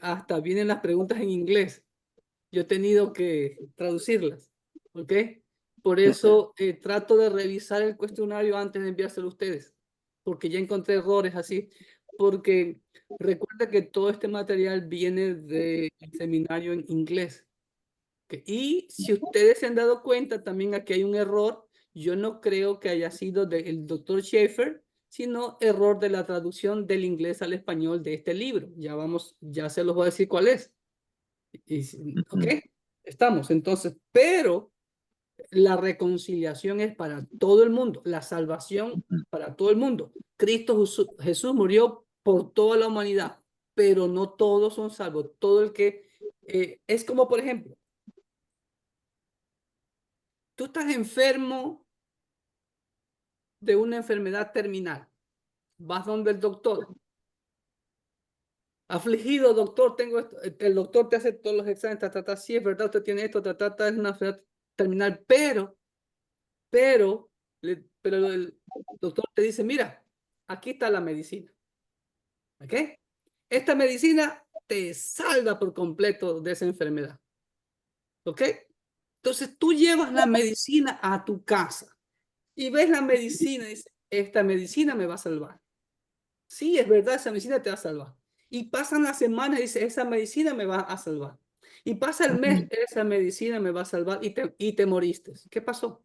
hasta vienen las preguntas en inglés. Yo he tenido que traducirlas, ¿ok? Por eso trato de revisar el cuestionario antes de enviárselo a ustedes, porque ya encontré errores así, porque recuerda que todo este material viene del seminario en inglés. Y si ustedes se han dado cuenta, también aquí hay un error. Yo no creo que haya sido del doctor Schaeffer, sino error de la traducción del inglés al español de este libro. Ya se los voy a decir cuál es. ¿Ok? Estamos entonces, pero la reconciliación es para todo el mundo, la salvación para todo el mundo. Cristo Jesús murió por toda la humanidad. pero no todos son salvos. Todo el que es como, por ejemplo, tú estás enfermo de una enfermedad terminal. Vas donde el doctor. Afligido, doctor, tengo esto. El doctor te hace todos los exámenes, sí, es verdad, usted tiene esto, es una enfermedad terminal, pero el doctor te dice, mira, aquí está la medicina. ¿Ok? Esta medicina te salva por completo de esa enfermedad. ¿Ok? Entonces tú llevas la medicina a tu casa y ves la medicina y dices, esta medicina me va a salvar. Sí, es verdad, esa medicina te va a salvar. Y pasan las semanas y dices, esa medicina me va a salvar. Y pasa el mes, esa medicina me va a salvar y te moriste. ¿Qué pasó?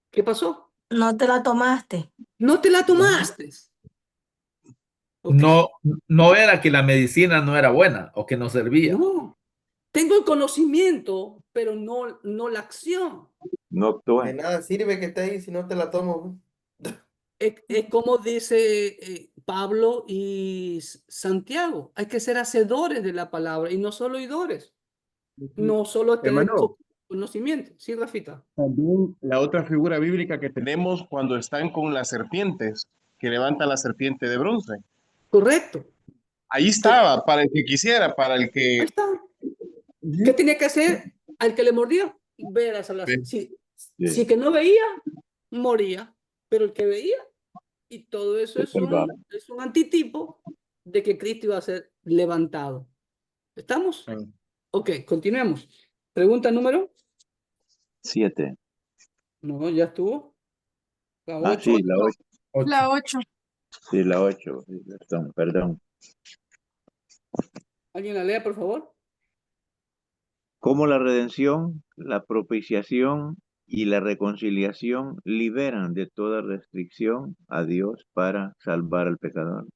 ¿Qué pasó? No te la tomaste. No te la tomaste. ¿Ok? No era que la medicina no era buena o que no servía. No. Tengo el conocimiento, pero no la acción. No actúa. De nada sirve que esté ahí si no te la tomo. Es como dice Pablo y Santiago, hay que ser hacedores de la palabra y no solo oidores, no solo tener Hermano, conocimiento. Sí, Rafita. también la otra figura bíblica que tenemos cuando están con las serpientes, que levantan la serpiente de bronce. Correcto. Ahí estaba, para el que quisiera, para el Ahí que... está. ¿Qué tenía que hacer al que le mordió? Ver a salvarse. Si que no veía, moría, pero el que veía, y todo eso es un antitipo de que Cristo iba a ser levantado. ¿Estamos? Ok, continuemos. Pregunta número 7. No, ya estuvo. La 8. Sí, la 8. La 8. Sí, la 8. Perdón. ¿Alguien la lea, por favor? Cómo la redención, la propiciación y la reconciliación liberan de toda restricción a Dios para salvar al pecador.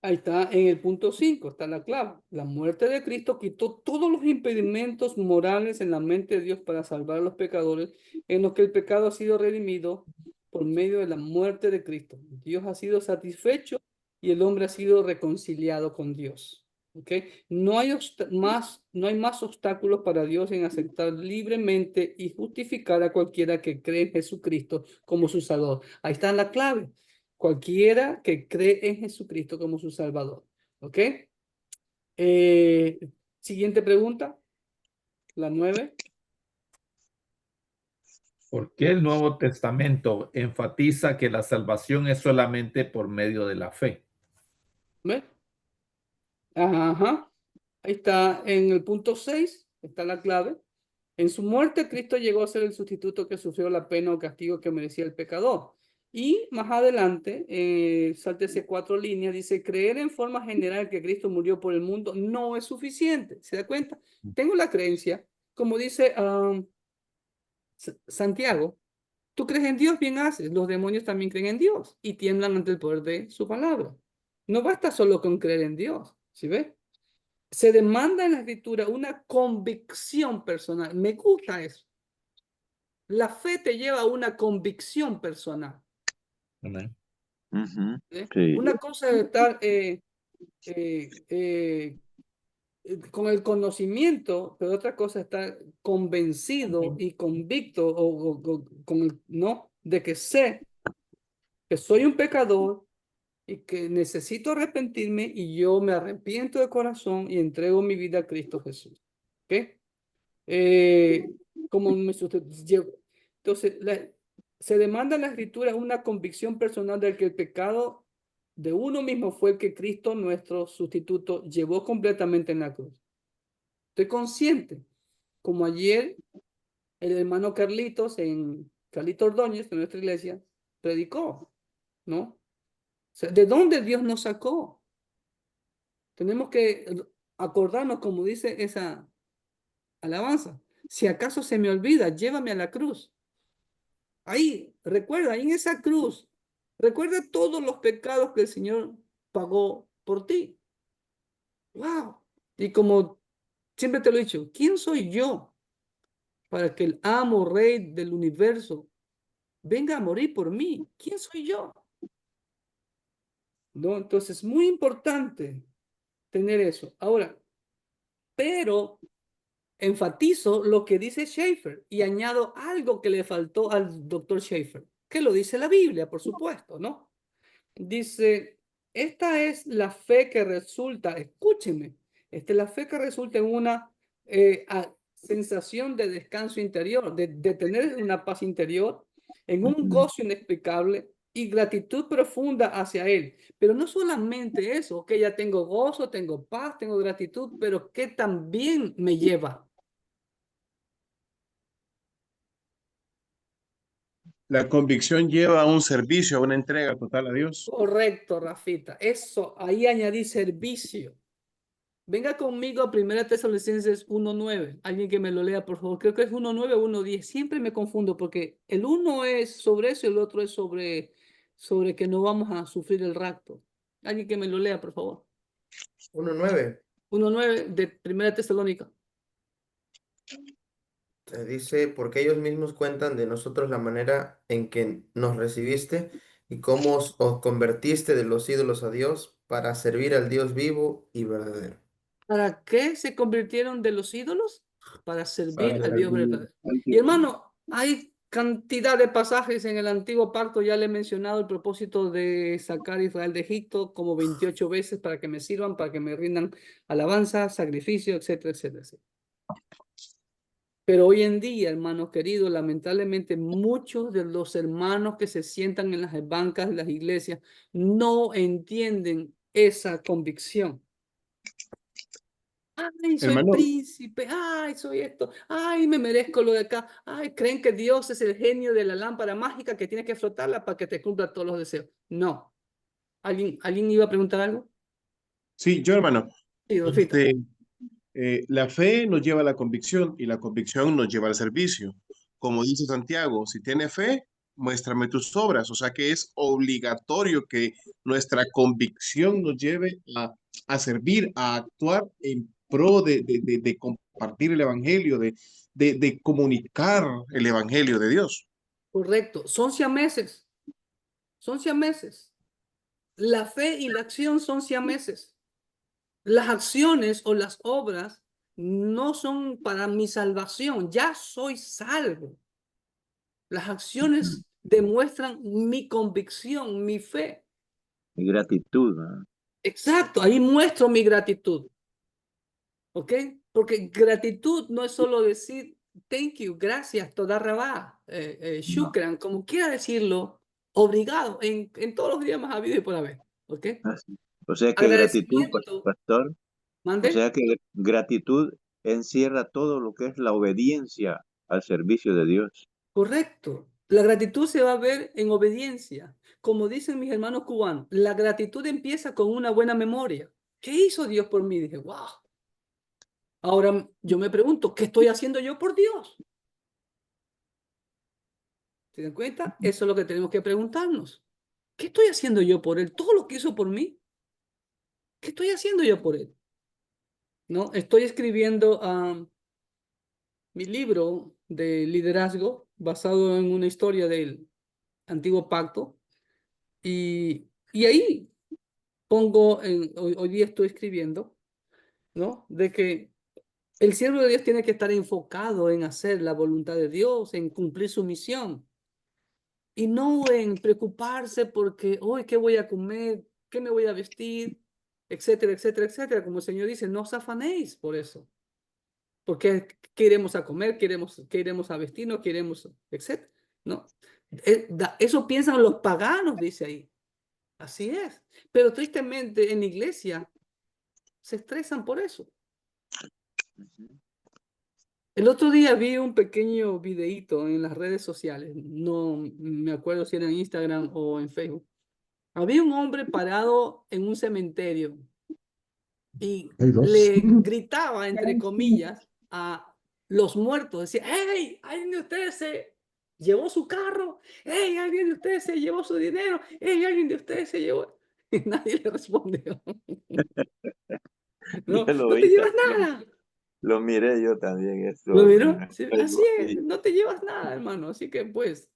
Ahí está, en el punto 5 está la clave. La muerte de Cristo quitó todos los impedimentos morales en la mente de Dios para salvar a los pecadores, en los que el pecado ha sido redimido por medio de la muerte de Cristo. Dios ha sido satisfecho y el hombre ha sido reconciliado con Dios. ¿Okay? No hay más obstáculos para Dios en aceptar libremente y justificar a cualquiera que cree en Jesucristo como su Salvador. Ahí está la clave. Cualquiera que cree en Jesucristo como su Salvador. ¿Ok? Siguiente pregunta. La 9. ¿Por qué el Nuevo Testamento enfatiza que la salvación es solamente por medio de la fe? ¿Ve? Ajá. Ahí está en el punto 6. Está la clave. En su muerte, Cristo llegó a ser el sustituto que sufrió la pena o castigo que merecía el pecador. Y más adelante, sáltese 4 líneas, dice, creer en forma general que Cristo murió por el mundo no es suficiente. ¿Se da cuenta? Tengo la creencia, como dice Santiago, tú crees en Dios, bien haces. Los demonios también creen en Dios y tiemblan ante el poder de su palabra. No basta solo con creer en Dios, ¿sí ves? Se demanda en la escritura una convicción personal. Me gusta eso. La fe te lleva a una convicción personal. Amén. Sí. Una cosa es estar con el conocimiento, pero otra cosa es estar convencido y convicto con el, ¿no? De que sé que soy un pecador y que necesito arrepentirme y yo me arrepiento de corazón y entrego mi vida a Cristo Jesús. ¿Ok? Como me entonces, se demanda en la escritura una convicción personal de que el pecado de uno mismo fue el que Cristo, nuestro sustituto, llevó completamente en la cruz. Estoy consciente, como ayer el hermano Carlitos Ordóñez, de nuestra iglesia, predicó, ¿no? O sea, ¿de dónde Dios nos sacó? Tenemos que acordarnos, como dice esa alabanza. Si acaso se me olvida, llévame a la cruz. Ahí, recuerda, ahí en esa cruz, recuerda todos los pecados que el Señor pagó por ti. ¡Wow! Y como siempre te lo he dicho, ¿quién soy yo para que el amo rey del universo venga a morir por mí? ¿Quién soy yo? ¿no? Entonces, muy importante tener eso. Ahora, pero enfatizo lo que dice Schaeffer y añado algo que le faltó al doctor Schaeffer, que lo dice la Biblia, por supuesto, ¿no? Dice, esta es la fe que resulta, escúchenme, esta es la fe que resulta en una sensación de descanso interior, de tener una paz interior, en un gozo inexplicable y gratitud profunda hacia Él. Pero no solamente eso, que ya tengo gozo, tengo paz, tengo gratitud, pero que también me lleva. La convicción lleva a un servicio, a una entrega total a Dios. Correcto, Rafita. Eso, ahí añadí servicio. Venga conmigo a 1 Tesalonicenses 1:9. Alguien que me lo lea, por favor. Creo que es 1:9 o 1:10. Siempre me confundo porque el uno es sobre eso y el otro es sobre que no vamos a sufrir el rapto. Alguien que me lo lea, por favor. 1:9. 1:9 de 1 Tesalónica. Dice, porque ellos mismos cuentan de nosotros la manera en que nos recibiste y cómo os convertiste de los ídolos a Dios para servir al Dios vivo y verdadero. ¿Para qué se convirtieron de los ídolos? Para servir Para al Dios servir verdadero. al Y Dios. hermano, hay cantidad de pasajes en el antiguo pacto, ya le he mencionado el propósito de sacar a Israel de Egipto como 28 veces para que me sirvan, para que me rindan alabanza, sacrificio, etcétera, etcétera, etcétera. Pero hoy en día, hermanos queridos, lamentablemente muchos de los hermanos que se sientan en las bancas de las iglesias no entienden esa convicción. Ay, soy Hermano, príncipe, ay, soy esto, ay, me merezco lo de acá, ay, creen que Dios es el genio de la lámpara mágica que tienes que frotarla para que te cumpla todos los deseos. No. ¿Alguien iba a preguntar algo? sí, yo hermano, Sí, Rafita. la fe nos lleva a la convicción y la convicción nos lleva al servicio. Como dice Santiago, si tienes fe, muéstrame tus obras. O sea que es obligatorio que nuestra convicción nos lleve a servir, a actuar en pro de compartir el evangelio, de comunicar el evangelio de Dios. Correcto. Son siameses. Son siameses. La fe y la acción son siameses. Las acciones o las obras no son para mi salvación. Ya soy salvo. Las acciones demuestran mi convicción, mi fe. Y gratitud, ¿no? Exacto, ahí muestro mi gratitud. ¿Ok? Porque gratitud no es solo decir thank you, gracias, toda rabá, shukran, como quiera decirlo, obrigado, en todos los idiomas habido y por haber. ¿Ok? Así. O sea que gratitud, Agradecimiento, pastor, o mande. sea que gratitud encierra todo lo que es la obediencia al servicio de Dios. Correcto. La gratitud se va a ver en obediencia. Como dicen mis hermanos cubanos, la gratitud empieza con una buena memoria. ¿Qué hizo Dios por mí? Dije, wow. Ahora yo me pregunto, ¿qué estoy haciendo yo por Dios? ¿Se dan cuenta? Eso es lo que tenemos que preguntarnos. ¿Qué estoy haciendo yo por Él? Todo lo que hizo por mí. ¿Qué estoy haciendo yo por Él? ¿No? Estoy escribiendo mi libro de liderazgo basado en una historia del antiguo pacto. Y ahí pongo, hoy día estoy escribiendo, ¿no? De que el siervo de Dios tiene que estar enfocado en hacer la voluntad de Dios, en cumplir su misión. Y no en preocuparse porque, hoy, ¿qué voy a comer? ¿Qué me voy a vestir? Etcétera, etcétera, etcétera. Como el Señor dice, no os afanéis por eso. Porque ¿qué iremos a comer? ¿Qué iremos a vestirnos? ¿Qué iremos? Etcétera. ¿No? Eso piensan los paganos, dice ahí. Así es. Pero tristemente en la iglesia se estresan por eso. El otro día vi un pequeño videíto en las redes sociales. No me acuerdo si era en Instagram o en Facebook. Había un hombre parado en un cementerio y le gritaba, entre comillas, a los muertos. Decía, hey, ¿alguien de ustedes se llevó su carro? Hey, ¿alguien de ustedes se llevó su dinero? Hey, ¿alguien de ustedes se llevó? Y nadie le respondió. No, Yo lo no te vi llevas también, nada. lo miré yo también, ¿Lo eso miró? en Sí, así Facebook, es, sí. no te llevas nada, hermano. Así que pues,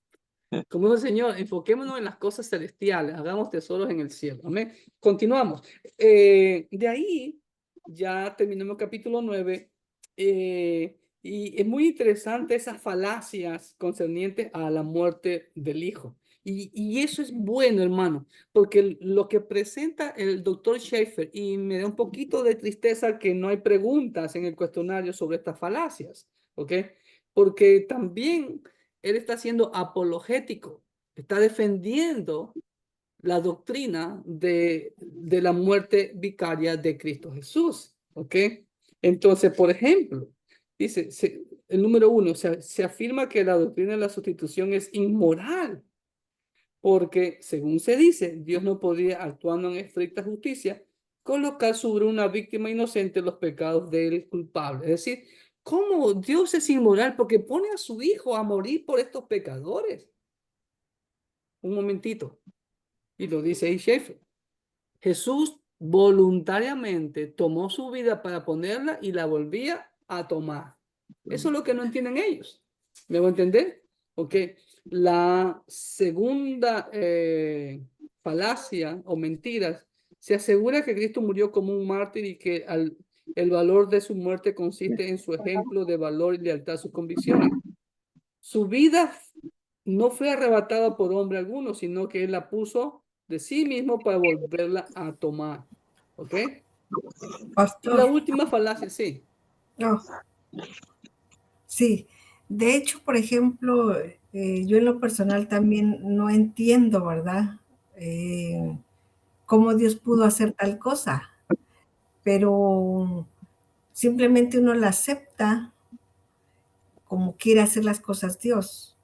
Como dijo el Señor, enfoquémonos en las cosas celestiales, hagamos tesoros en el cielo. Amén. Continuamos. De ahí ya terminamos capítulo 9. Y es muy interesante esas falacias concernientes a la muerte del Hijo. Y eso es bueno, hermano, porque lo que presenta el doctor Schaeffer, y me da un poquito de tristeza que no hay preguntas en el cuestionario sobre estas falacias, ¿ok? Porque también él está siendo apologético, está defendiendo la doctrina de la muerte vicaria de Cristo Jesús, ¿ok? Entonces, por ejemplo, dice, el número 1, se afirma que la doctrina de la sustitución es inmoral, porque, según se dice, Dios no podría, actuando en estricta justicia, colocar sobre una víctima inocente los pecados del culpable. Es decir, ¿cómo Dios es inmoral? Porque pone a su hijo a morir por estos pecadores. Un momentito. Y lo dice ahí Schaeffer. Jesús voluntariamente tomó su vida para ponerla y la volvía a tomar. Eso es lo que no entienden ellos. ¿Me voy a entender? Ok. La segunda falacia o mentiras, se asegura que Cristo murió como un mártir y que el valor de su muerte consiste en su ejemplo de valor y lealtad a sus convicciones. Su vida no fue arrebatada por hombre alguno, sino que él la puso de sí mismo para volverla a tomar. ¿Ok? Y la Pastor, última falacia, sí. no, sí. De hecho, por ejemplo, yo en lo personal también no entiendo, ¿verdad? Cómo Dios pudo hacer tal cosa, pero simplemente uno la acepta como quiere hacer las cosas Dios.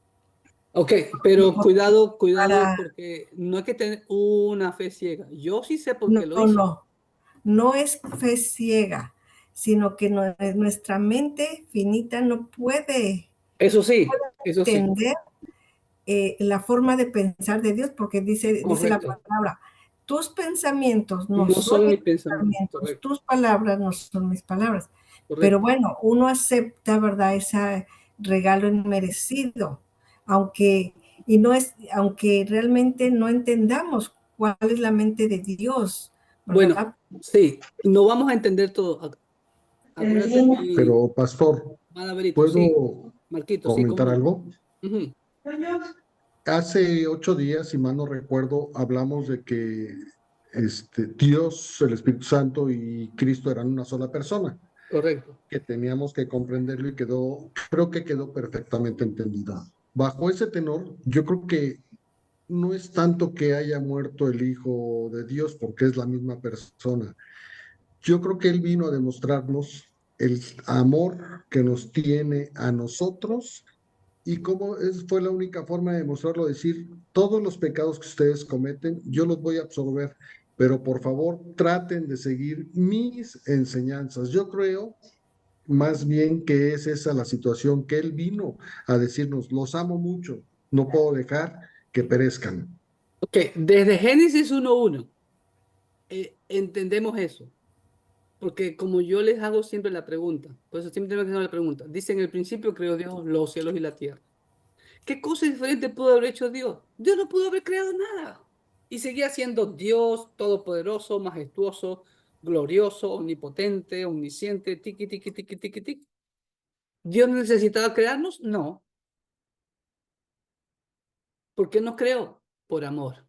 Ok, pero cuidado, Para, porque no hay que tener una fe ciega. Yo sí sé por qué lo hizo. no es fe ciega, sino que nuestra mente finita no puede Eso sí, eso sí. entender la forma de pensar de Dios, porque dice la Correcto. palabra, tus pensamientos no No son son mis mis pensamientos. pensamientos, Correcto. tus palabras no son mis palabras. Pero Correcto. bueno, uno acepta, ¿verdad? Ese regalo inmerecido, aunque aunque realmente no entendamos cuál es la mente de Dios, Bueno, ¿verdad? sí, no vamos a entender todo. Acuérdate, Pero, pastor, Madaverito, sí. ¿puedo Marquito, sí, ¿cómo comentar no? algo? Ujú. Hace 8 días, si mal no recuerdo, hablamos de que Dios, el Espíritu Santo y Cristo eran una sola persona, Correcto. que teníamos que comprenderlo y creo que quedó perfectamente entendido. Bajo ese tenor, yo creo que no es tanto que haya muerto el Hijo de Dios, porque es la misma persona. Yo creo que Él vino a demostrarnos el amor que nos tiene a nosotros y cómo fue la única forma de demostrarlo, decir, todos los pecados que ustedes cometen, yo los voy a absorber, pero por favor traten de seguir mis enseñanzas. Yo creo más bien que es esa la situación, que Él vino a decirnos, los amo mucho, no puedo dejar que perezcan. Ok, desde Génesis 1:1 entendemos eso. Porque como yo les hago siempre la pregunta, por eso siempre tengo que hacer la pregunta. Dice, en el principio creó Dios los cielos y la tierra. ¿Qué cosa diferente pudo haber hecho Dios? Dios no pudo haber creado nada. Y seguía siendo Dios todopoderoso, majestuoso, glorioso, omnipotente, omnisciente, tiqui, tiqui, tiqui, tiqui, tiqui. ¿Dios necesitaba crearnos? No. ¿Por qué nos creó? Por amor.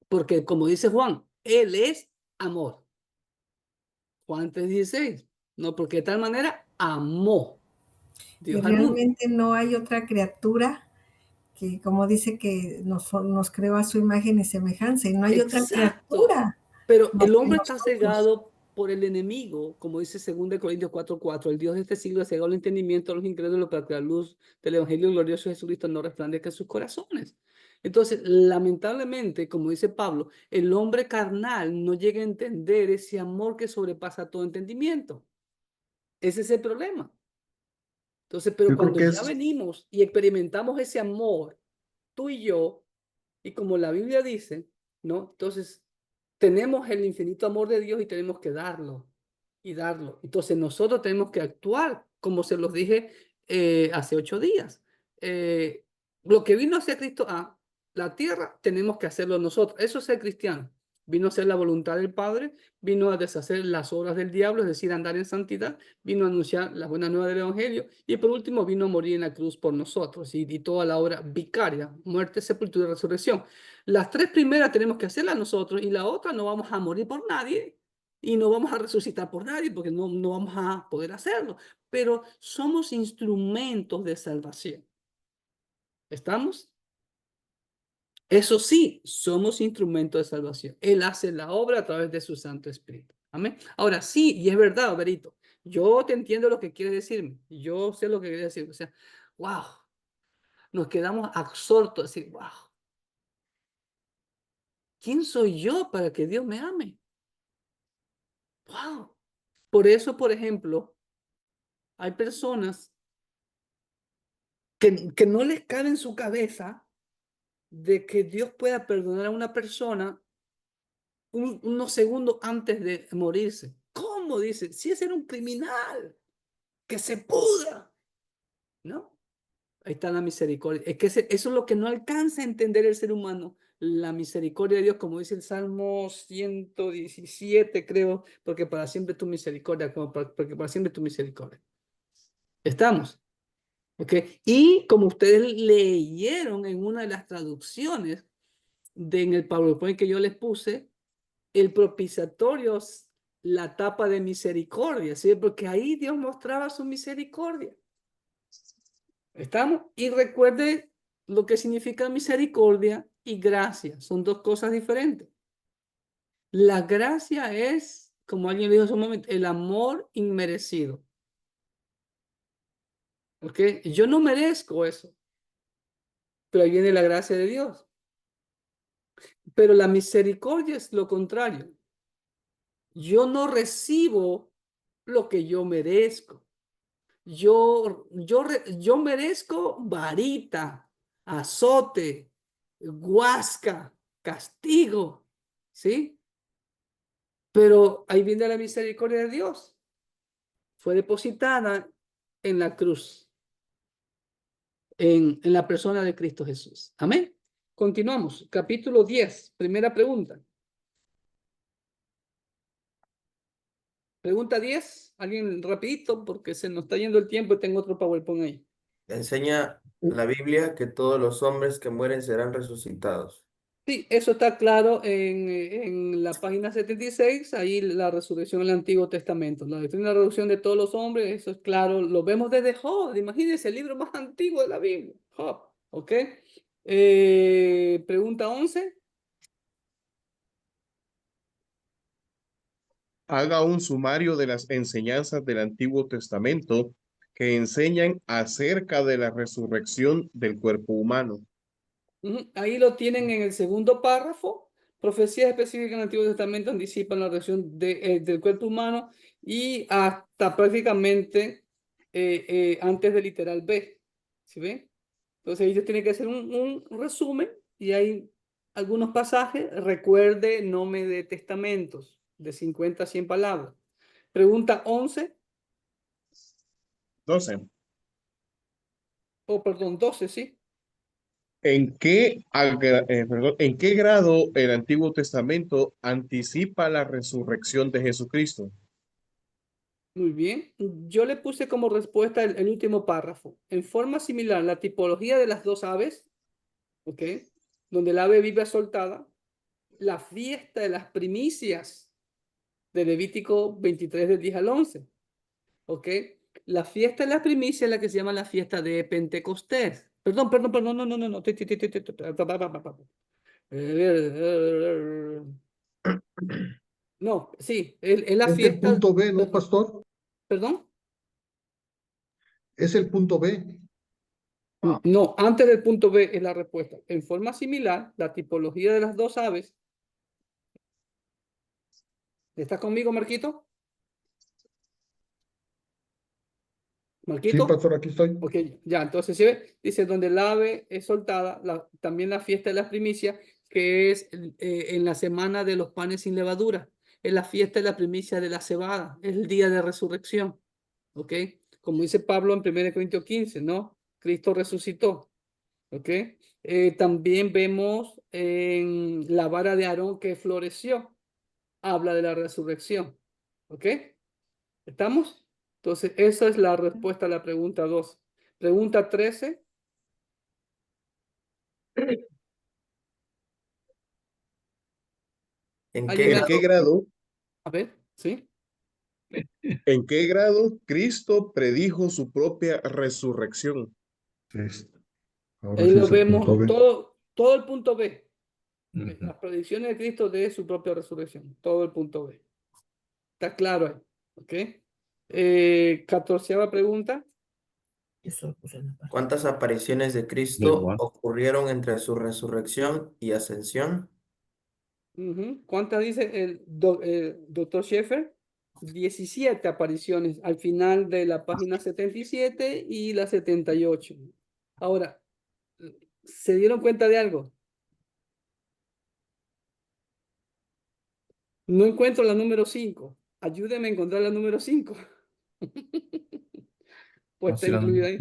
Porque como dice Juan, Él es amor. Juan 3:16. No, porque de tal manera amó Y Dios al mundo. realmente no hay otra criatura que, como dice, que nos creó a su imagen y semejanza, y no hay otra Exacto. criatura Pero más el que hombre está nosotros. cegado por el enemigo, como dice 2 Corintios 4:4. El Dios de este siglo ha cegado el entendimiento de los incrédulos para que la luz del Evangelio glorioso de Jesucristo no resplandezca en sus corazones. Entonces, lamentablemente, como dice Pablo, el hombre carnal no llega a entender ese amor que sobrepasa todo entendimiento. Ese es el problema. Entonces, pero Yo creo cuando que ya es, venimos y experimentamos ese amor, tú y yo, y como la Biblia dice, ¿no? Entonces, tenemos el infinito amor de Dios y tenemos que darlo y darlo. Entonces, nosotros tenemos que actuar, como se los dije hace 8 días. lo que vino a hacer Cristo a la tierra, tenemos que hacerlo nosotros. Eso es ser cristiano. Vino a hacer la voluntad del Padre, vino a deshacer las obras del diablo, es decir, andar en santidad, vino a anunciar la buena nueva del Evangelio y por último vino a morir en la cruz por nosotros y toda la obra vicaria, muerte, sepultura y resurrección. Las tres primeras tenemos que hacerlas nosotros y la otra no vamos a morir por nadie y no vamos a resucitar por nadie porque no vamos a poder hacerlo, pero somos instrumentos de salvación. ¿Estamos? Eso sí, somos instrumentos de salvación. Él hace la obra a través de su Santo Espíritu. Amén. Ahora sí, y es verdad, Berito. Yo te entiendo lo que quieres decirme. Yo sé lo que quieres decir. O sea, wow. Nos quedamos absortos. Decir, wow. ¿Quién soy yo para que Dios me ame? Wow. Por eso, por ejemplo, hay personas que no les cabe en su cabeza de que Dios pueda perdonar a una persona unos segundos antes de morirse. ¿Cómo? Dice, si ese era un criminal, que se pudra. ¿No? Ahí está la misericordia. Es que eso es lo que no alcanza a entender el ser humano. La misericordia de Dios, como dice el Salmo 117, creo, porque para siempre tu misericordia, porque para siempre tu misericordia. ¿Estamos? ¿Ok? Y como ustedes leyeron en una de las traducciones en el PowerPoint que yo les puse, el propiciatorio, la tapa de misericordia, ¿sí? Porque ahí Dios mostraba su misericordia. ¿Estamos? Y recuerde lo que significa misericordia y gracia. Son dos cosas diferentes. La gracia es, como alguien dijo en su momento, el amor inmerecido. ¿Ok? Yo no merezco eso. Pero ahí viene la gracia de Dios. Pero la misericordia es lo contrario. Yo no recibo lo que yo merezco. Yo merezco varita, azote, guasca, castigo, ¿sí? Pero ahí viene la misericordia de Dios. Fue depositada en la cruz, en la persona de Cristo Jesús. Amén. Continuamos. Capítulo 10, primera pregunta. Pregunta 10, alguien rapidito porque se nos está yendo el tiempo y tengo otro PowerPoint ahí. Enseña la Biblia que todos los hombres que mueren serán resucitados. Sí, eso está claro en la página 76, ahí la resurrección en el Antiguo Testamento. La doctrina de la resurrección de todos los hombres, eso es claro, lo vemos desde Job, imagínense, el libro más antiguo de la Biblia, Job, ¿ok? Pregunta 11. Haga un sumario de las enseñanzas del Antiguo Testamento que enseñan acerca de la resurrección del cuerpo humano. Ahí lo tienen en el segundo párrafo. Profecías específicas en el Antiguo Testamento anticipan la resurrección del cuerpo humano y hasta prácticamente antes del literal B. ¿Sí ven? Entonces ellos tienen que hacer un resumen y hay algunos pasajes. Recuerde, no me dé testamentos de 50 a 100 palabras. Pregunta 11. 12. Oh, perdón, 12, sí. ¿En qué grado el Antiguo Testamento anticipa la resurrección de Jesucristo? Muy bien. Yo le puse como respuesta el último párrafo. En forma similar, la tipología de las dos aves, ¿ok? Donde el ave vive soltada, la fiesta de las primicias de Levítico 23 del 10 al 11, ¿ok? La fiesta de las primicias es la que se llama la fiesta de Pentecostés. Perdón, no. No, sí, es la Es el fiesta, punto B, ¿no, pastor? perdón. Es el punto B. No, antes del punto B es la respuesta. En forma similar, la tipología de las dos aves. ¿Estás conmigo, Marquito? Sí, Marquito. pastor, aquí estoy. Ok, ya, entonces, ¿sí ve? Dice, donde el ave es soltada, también la fiesta de las primicias, que es en la semana de los panes sin levadura. Es la fiesta de la primicia de la cebada. Es el día de resurrección. ¿Ok? Como dice Pablo en 1 Corintios 15, ¿no? Cristo resucitó. ¿Ok? También vemos en la vara de Aarón que floreció. Habla de la resurrección. ¿Ok? ¿Estamos? Entonces, esa es la respuesta a la pregunta 2. Pregunta 13. ¿En ¿Ha qué ¿En llegado? qué grado, A ver, ¿sí? en qué grado Cristo predijo su propia resurrección? Ahora Ahí sí lo es el punto vemos, B. todo el punto B. Ujú. Las predicciones de Cristo de su propia resurrección. Todo el punto B. Está claro ahí. ¿Ok? 14ª pregunta. Eso lo puse en la parte. ¿Cuántas apariciones de Cristo Igual. ocurrieron entre su resurrección y ascensión? Ujú. ¿Cuántas dice el doctor Schaeffer? 17 apariciones al final de la página 77 y la 78. Ahora, ¿se dieron cuenta de algo? No encuentro la número 5. Ayúdeme a encontrar la número 5. Pues está incluida ahí.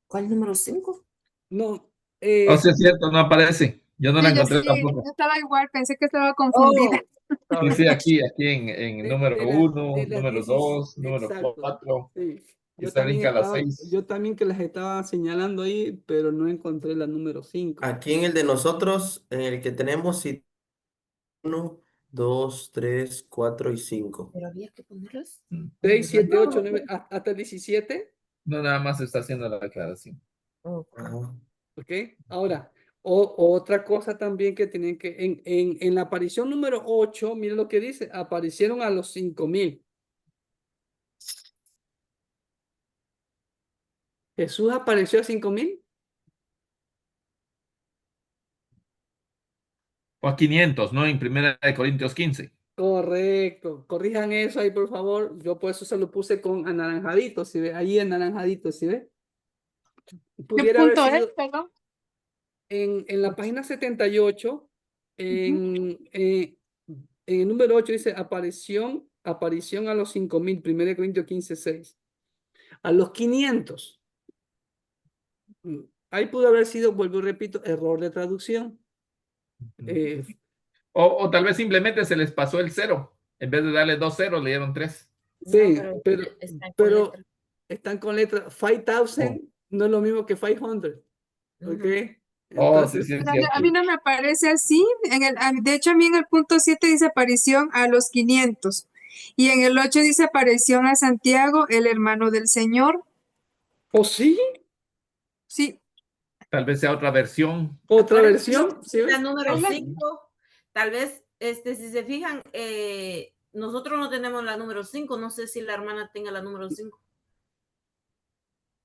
¿Cuál número 5? No, Oh, sí, es cierto, no aparece. Yo no la Sí, yo encontré sí, tampoco. yo estaba igual, pensé que estaba confundida. Sí, sí, aquí en número de 1, las número 16, 2, número exacto. 4, Sí. y Yo se también brinca a las 6. que las estaba señalando ahí, pero no encontré la número 5. Aquí en el de nosotros, en el que tenemos 1, 2, 3, 4 y 5. Pero había que ponerlas. 6, 7, 8, 9, hasta 17. No, nada más está haciendo la aclaración. Ajá. ¿Ok? Ahora, otra cosa también que tienen que, en la aparición número 8, miren lo que dice, aparecieron a los 5,000. Jesús apareció a 5,000. O a 500, ¿no? En 1 Corintios 15. Correcto, corrijan eso ahí por favor. Yo por eso se lo puse con anaranjadito, si ve, ahí anaranjadito, si ve. ¿Qué Pudiera haber punto es, sido perdón? en la página 78, en el número 8 dice aparición a los 5,000, 1 Corintios 15:6. A los 500. Ahí pudo haber sido, vuelvo y repito, error de traducción. Eh, O tal vez simplemente se les pasó el 0. En vez de darle 2 ceros, le dieron 3. sí, No, pero están con pero letra. están con letra 5,000, no es lo mismo que 500. ¿Ok? Oh, sí, Entonces, sí, es Pero cierto. a mí no me aparece así. De hecho, a mí en el punto 7 dice aparición a los 500. Y en el 8 dice aparición a Santiago, el hermano del Señor. ¿o sí? Sí, Tal vez sea otra versión. ¿Otra Acuérdense versión? ¿Sí la ves? número es la- 5, tal vez, si se fijan, nosotros no tenemos la número 5, no sé si la hermana tenga la número 5.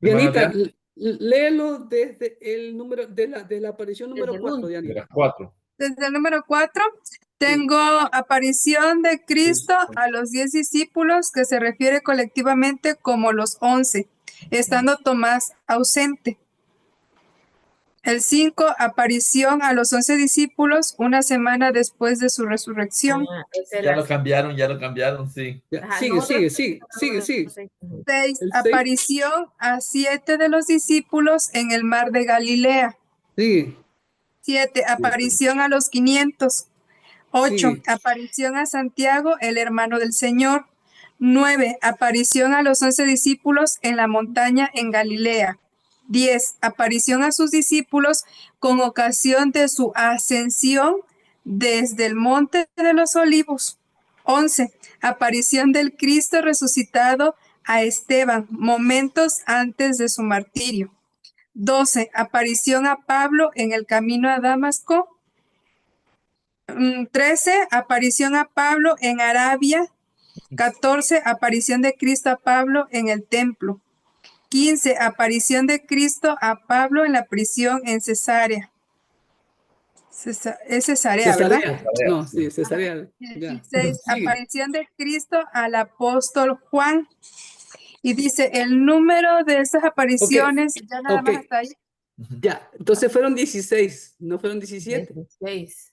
Hermana Dianita, Diana, léelo desde el número de la aparición número Desde el 4, uno. de Dianita. las 4. desde el número 4 Sí. tengo aparición de Cristo a los 10 discípulos, que se refiere colectivamente como los 11, estando Tomás ausente. El 5, aparición a los 11 discípulos una semana después de su resurrección. Esa es Ya la lo cambiaron, sí. Ya, Ajá, sigue, nosotros sigue. tenemos la número 6. 6, El 6, aparición a 7 de los discípulos en el mar de Galilea. sigue, 7, aparición a los 500. 8, sigue. aparición a Santiago, el hermano del Señor. 9, aparición a los 11 discípulos en la montaña en Galilea. 10, aparición a sus discípulos con ocasión de su ascensión desde el monte de los olivos. 11, aparición del Cristo resucitado a Esteban, momentos antes de su martirio. 12, aparición a Pablo en el camino a Damasco. 13, aparición a Pablo en Arabia. 14, aparición de Cristo a Pablo en el templo. 15, aparición de Cristo a Pablo en la prisión en Cesarea. Es Cesarea, ¿verdad? Cesarea. No, sí, Cesarea. Ya. 16, Sigue. aparición de Cristo al apóstol Juan. Y dice, el número de estas apariciones, ya nada Ok. más hasta ahí. Ya, entonces fueron 16, no fueron 17. 16.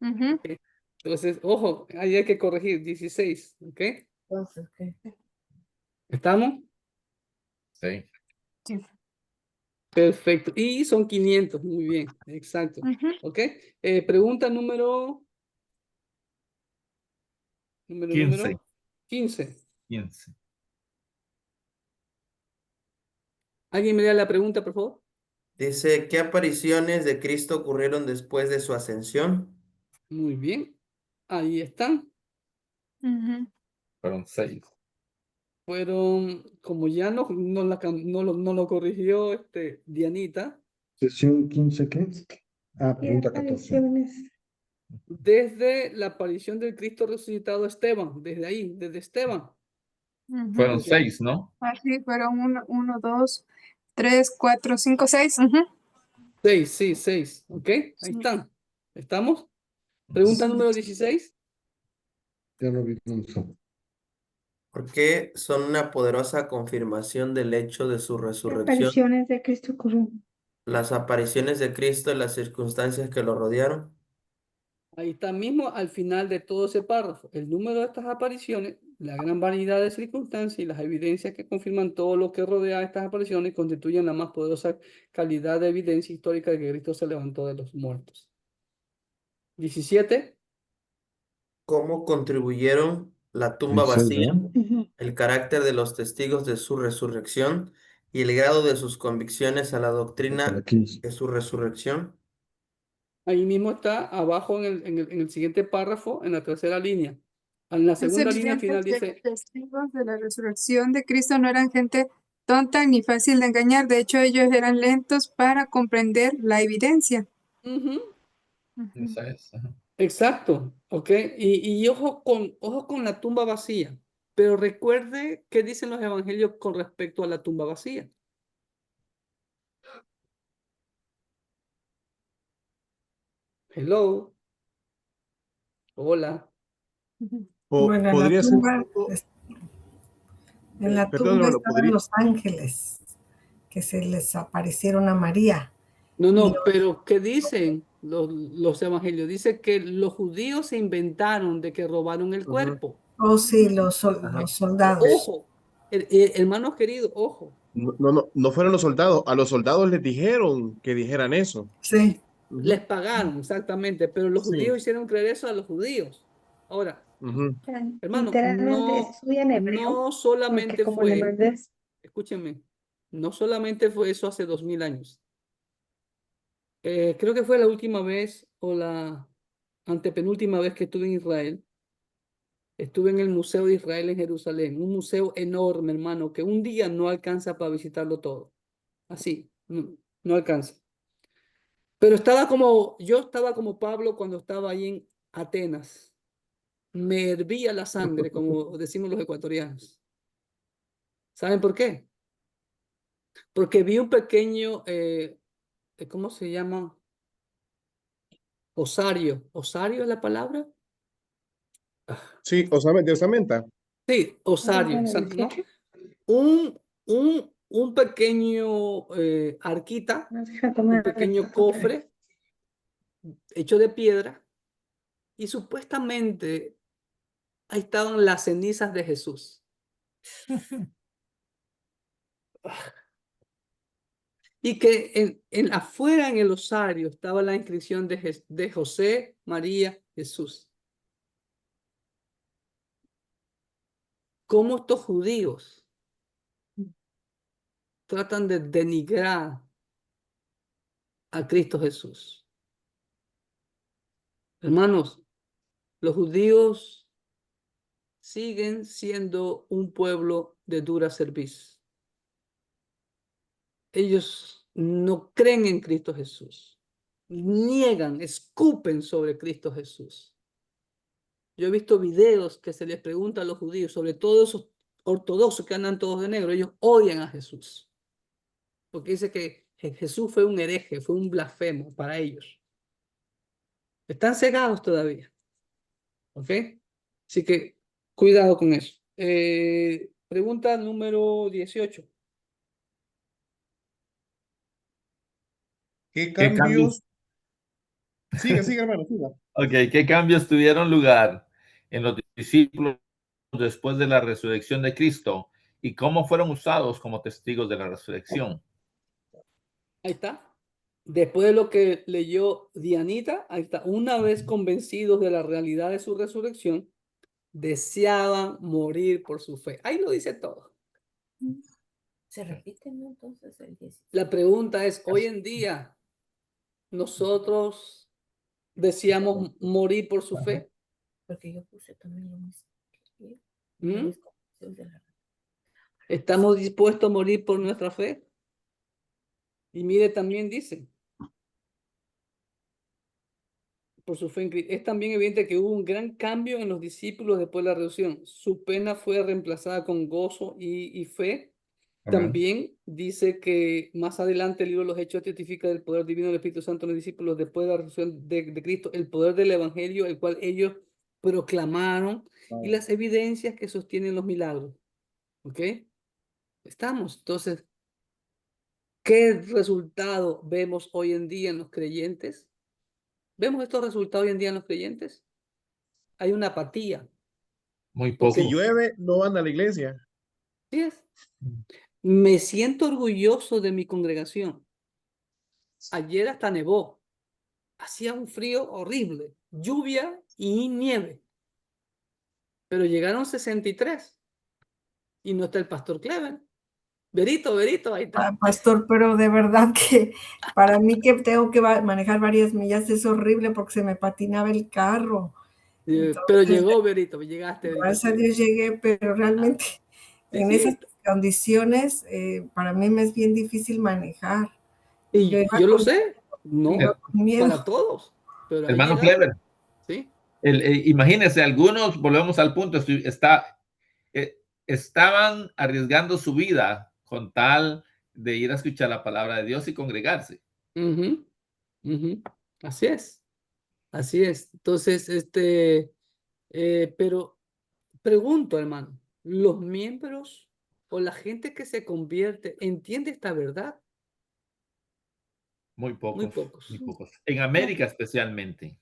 Ujú. Ok. Entonces, ojo, ahí hay que corregir, 16, ¿ok? Entonces, ¿qué? ¿Estamos? Sí. Sí. Perfecto. Y son 500. Muy bien. Exacto. ¿Ok? Pregunta número 15. 15. 15. ¿Alguien me da la pregunta, por favor? Dice, ¿qué apariciones de Cristo ocurrieron después de su ascensión? Muy bien. Ahí están. Ujú. Fueron 6. Fueron, como ya no lo corrigió Dianita, Sesión 15, ¿qué? Ah, pregunta 14. desde la aparición del Cristo resucitado a Esteban, desde ahí, desde Esteban. Ujú. Fueron Ok. 6, ¿no? Así fueron 1, 2, 3, 4, 5, 6. 6, sí, 6. ¿Ok? Ahí Sí. están. ¿Estamos? Pregunta número 16. Ya no vi un ¿Por qué son una poderosa confirmación del hecho de su resurrección? Apariciones de Cristo ocurrieron. Las apariciones de Cristo y las circunstancias que lo rodearon. Ahí está mismo al final de todo ese párrafo. El número de estas apariciones, la gran variedad de circunstancias y las evidencias que confirman todo lo que rodea a estas apariciones constituyen la más poderosa calidad de evidencia histórica de que Cristo se levantó de los muertos. 17. ¿Cómo contribuyeron la tumba 16, vacía, ¿verdad? el carácter de los testigos de su resurrección y el grado de sus convicciones a la Hasta la doctrina 15. de su resurrección? Ahí mismo está abajo en el siguiente párrafo, en la tercera línea. En la Es segunda línea evidente final que los dice, testigos de la resurrección de Cristo no eran gente tonta ni fácil de engañar. De hecho, ellos eran lentos para comprender la evidencia. "Ujú, Ujú. Esa es. Ajá. exacto, ¿ok? Y ojo con la tumba vacía. Pero recuerde qué dicen los evangelios con respecto a la tumba vacía. Hello. Hola. Ujú. Bueno, Podría ser un poco, en la perdón, tumba hermano, estaban podría, los ángeles que se les aparecieron a María. No, Y no, pero ¿qué dicen los evangelios? Dice que los judíos se inventaron de que robaron el Ujú, cuerpo. oh, sí, los ajá. soldados. Ojo, hermanos queridos, ojo. No fueron los soldados. A los soldados les dijeron que dijeran eso. Sí, Les Ujú, pagaron, exactamente, pero los sí. judíos hicieron creer eso a los judíos. Ahora, Ujú. hermano, Literalmente estudian hebreo, no porque solamente como le fue, mandes, escúchenme, no solamente fue eso hace 2000 años. Creo que fue la última vez o la antepenúltima vez que estuve en Israel. Estuve en el Museo de Israel en Jerusalén, un museo enorme, hermano, que un día no alcanza para visitarlo todo. Así, no alcanza. Pero yo estaba como Pablo cuando estaba ahí en Atenas. Me hervía la sangre, como decimos los ecuatorianos. ¿Saben por qué? Porque vi un pequeño, ¿cómo se llama? Osario. ¿Osario es la palabra? Sí, de osamenta. Sí, osario, exacto, ¿no? Un pequeño arquita, no deja un tomar la pequeño foto. cofre hecho de piedra y supuestamente ahí estaban las cenizas de Jesús. Y que afuera en el osario estaba la inscripción de José, María, Jesús. ¿Cómo estos judíos tratan de denigrar a Cristo Jesús? Hermanos, los judíos siguen siendo un pueblo de dura cerviz. Ellos no creen en Cristo Jesús. Niegan, escupen sobre Cristo Jesús. Yo he visto videos que se les pregunta a los judíos, sobre todo esos ortodoxos que andan todos de negro, ellos odian a Jesús. Porque dice que Jesús fue un hereje, fue un blasfemo para ellos. Están cegados todavía. ¿Ok? Así que cuidado con eso. Pregunta número 18. ¿Qué ¿Qué cambios? cambios? Siga, hermano, siga. Ok, ¿qué cambios tuvieron lugar en los discípulos después de la resurrección de Cristo y cómo fueron usados como testigos de la resurrección? Ahí está. Después de lo que leyó Dianita, ahí está. Una vez convencidos de la realidad de su resurrección, deseaban morir por su fe. Ahí lo dice todo. Se repite, ¿no? Entonces el 16. La pregunta es, hoy en día, ¿nosotros deseamos morir por su fe? Porque yo puse también lo mismo. ¿Mm? ¿Estamos dispuestos a morir por nuestra fe? Y mire, también dice, por su fe en Cristo. Es también evidente que hubo un gran cambio en los discípulos después de la reducción. Su pena fue reemplazada con gozo y fe. Amén. También dice que más adelante el libro de los Hechos testifica del poder divino del Espíritu Santo en los discípulos después de la resurrección de Cristo, el poder del Evangelio, el cual ellos proclamaron y las evidencias que sostienen los milagros. ¿Ok? Estamos. Entonces, ¿qué resultado vemos hoy en día en los creyentes? ¿Vemos estos resultados hoy en día en los creyentes? Hay una apatía. Muy poco. Si llueve, no van a la iglesia. Sí es. Me siento orgulloso de mi congregación. Ayer hasta nevó. Hacía un frío horrible, lluvia y nieve. Pero llegaron 63 y no está el pastor Clever. Verito, ahí está. Pastor, pero de verdad que para mí que tengo que manejar varias millas es horrible porque se me patinaba el carro. Pero llegó Verito, llegaste. Verito. Gracias a Dios llegué, pero realmente en esas condiciones para mí me es bien difícil manejar. Y yo lo sé, no, miedo. para todos. Pero Hermano Clever. Sí. Imagínense, algunos, volvemos al punto, estaban arriesgando su vida con tal de ir a escuchar la palabra de Dios y congregarse. Así es. Así es. Entonces, pero pregunto, hermano, ¿los miembros o la gente que se convierte entiende esta verdad? Muy pocos. Muy pocos. Muy pocos. En América especialmente.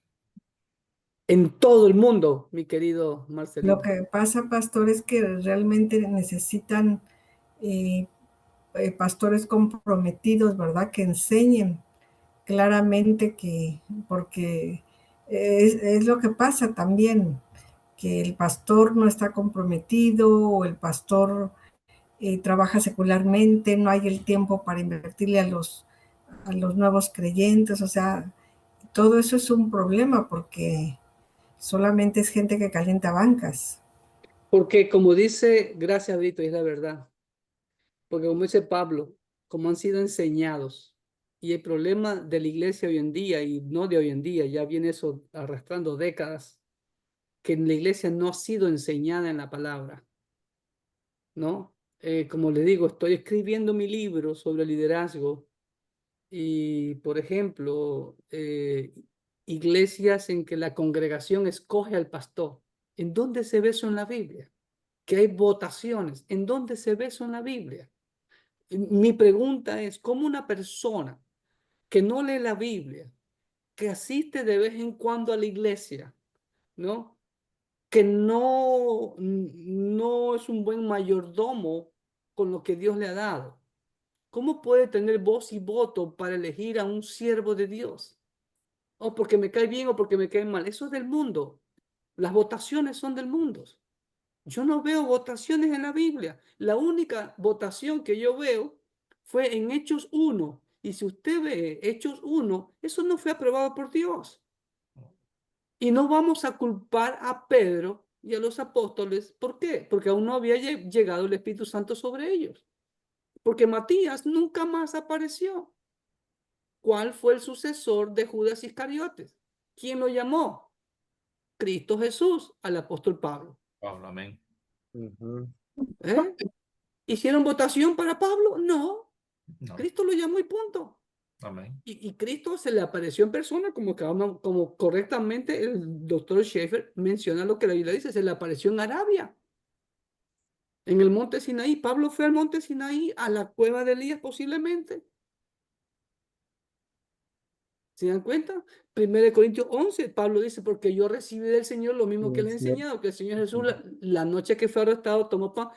En todo el mundo, mi querido Marcelino. Lo que pasa, pastor, es que realmente necesitan pastores comprometidos, ¿verdad? Que enseñen claramente porque es lo que pasa también, que el pastor no está comprometido o el pastor trabaja secularmente, no hay el tiempo para invertirle a los nuevos creyentes, o sea, todo eso es un problema porque solamente es gente que calienta bancas. Porque como dice, gracias Brito, es la verdad. Porque como dice Pablo, como han sido enseñados, y el problema de la iglesia hoy en día, y no de hoy en día, ya viene eso arrastrando décadas, que en la iglesia no ha sido enseñada en la palabra, ¿no? Como le digo, estoy escribiendo mi libro sobre liderazgo y, por ejemplo, iglesias en que la congregación escoge al pastor. ¿En dónde se ve eso en la Biblia? Que hay votaciones. ¿En dónde se ve eso en la Biblia? Mi pregunta es, ¿cómo una persona que no lee la Biblia, que asiste de vez en cuando a la iglesia, ¿no? Que no es un buen mayordomo con lo que Dios le ha dado, ¿cómo puede tener voz y voto para elegir a un siervo de Dios? O porque me cae bien o porque me cae mal. Eso es del mundo. Las votaciones son del mundo. Yo no veo votaciones en la Biblia. La única votación que yo veo fue en Hechos 1. Y si usted ve Hechos 1, eso no fue aprobado por Dios. Y no vamos a culpar a Pedro y a los apóstoles. ¿Por qué? Porque aún no había llegado el Espíritu Santo sobre ellos. Porque Matías nunca más apareció. ¿Cuál fue el sucesor de Judas Iscariotes? ¿Quién lo llamó? Cristo Jesús, al apóstol Pablo. Pablo, amén. ¿Eh? ¿Hicieron votación para Pablo? No. Cristo lo llamó y punto. Amén. Y Cristo se le apareció en persona, como correctamente el doctor Schaeffer menciona lo que la Biblia dice, se le apareció en Arabia, en el monte Sinaí. Pablo fue al monte Sinaí, a la cueva de Elías posiblemente. ¿Se dan cuenta? 1 Corintios 11, Pablo dice, porque yo recibí del Señor lo mismo que le he Es cierto. enseñado, que el Señor Jesús, la noche que fue arrestado, tomó pan.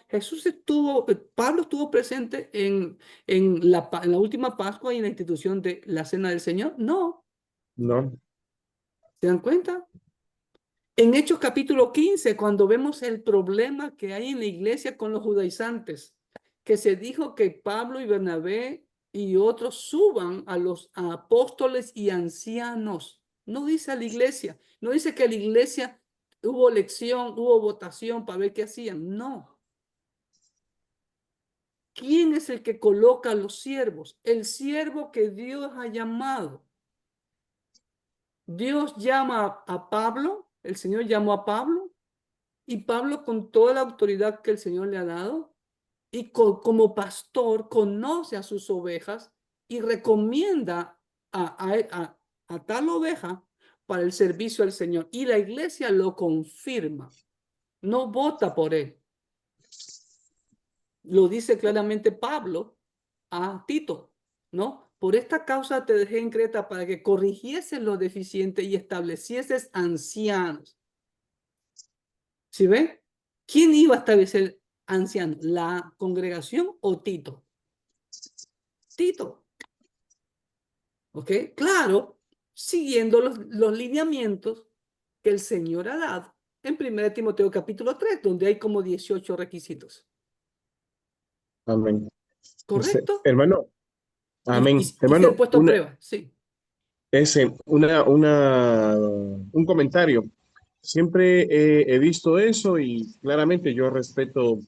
Pablo estuvo presente en la última Pascua y en la institución de la Cena del Señor. No, No. ¿se dan cuenta? En Hechos capítulo 15, cuando vemos el problema que hay en la iglesia con los judaizantes, que se dijo que Pablo y Bernabé y otros suban a los apóstoles y ancianos. No dice a la iglesia, no dice que a la iglesia hubo elección, hubo votación para ver qué hacían. No. ¿Quién es el que coloca a los siervos? El siervo que Dios ha llamado. Dios llama a Pablo, el Señor llamó a Pablo, y Pablo, con toda la autoridad que el Señor le ha dado, y como pastor, conoce a sus ovejas y recomienda a tal oveja para el servicio al Señor. Y la iglesia lo confirma, no vota por él. Lo dice claramente Pablo a Tito, ¿no? Por esta causa te dejé en Creta para que corrigieses lo deficiente y establecieses ancianos. ¿Sí ven? ¿Quién iba a establecer ancianos? ¿La congregación o Tito? Tito. ¿Ok? Claro, siguiendo los lineamientos que el Señor ha dado en 1 Timoteo capítulo 3, donde hay como 18 requisitos. Amén. ¿Correcto? Hermano, amén. Y Hermano, ser puesto a prueba, sí. Un comentario. Siempre he visto eso y claramente yo respeto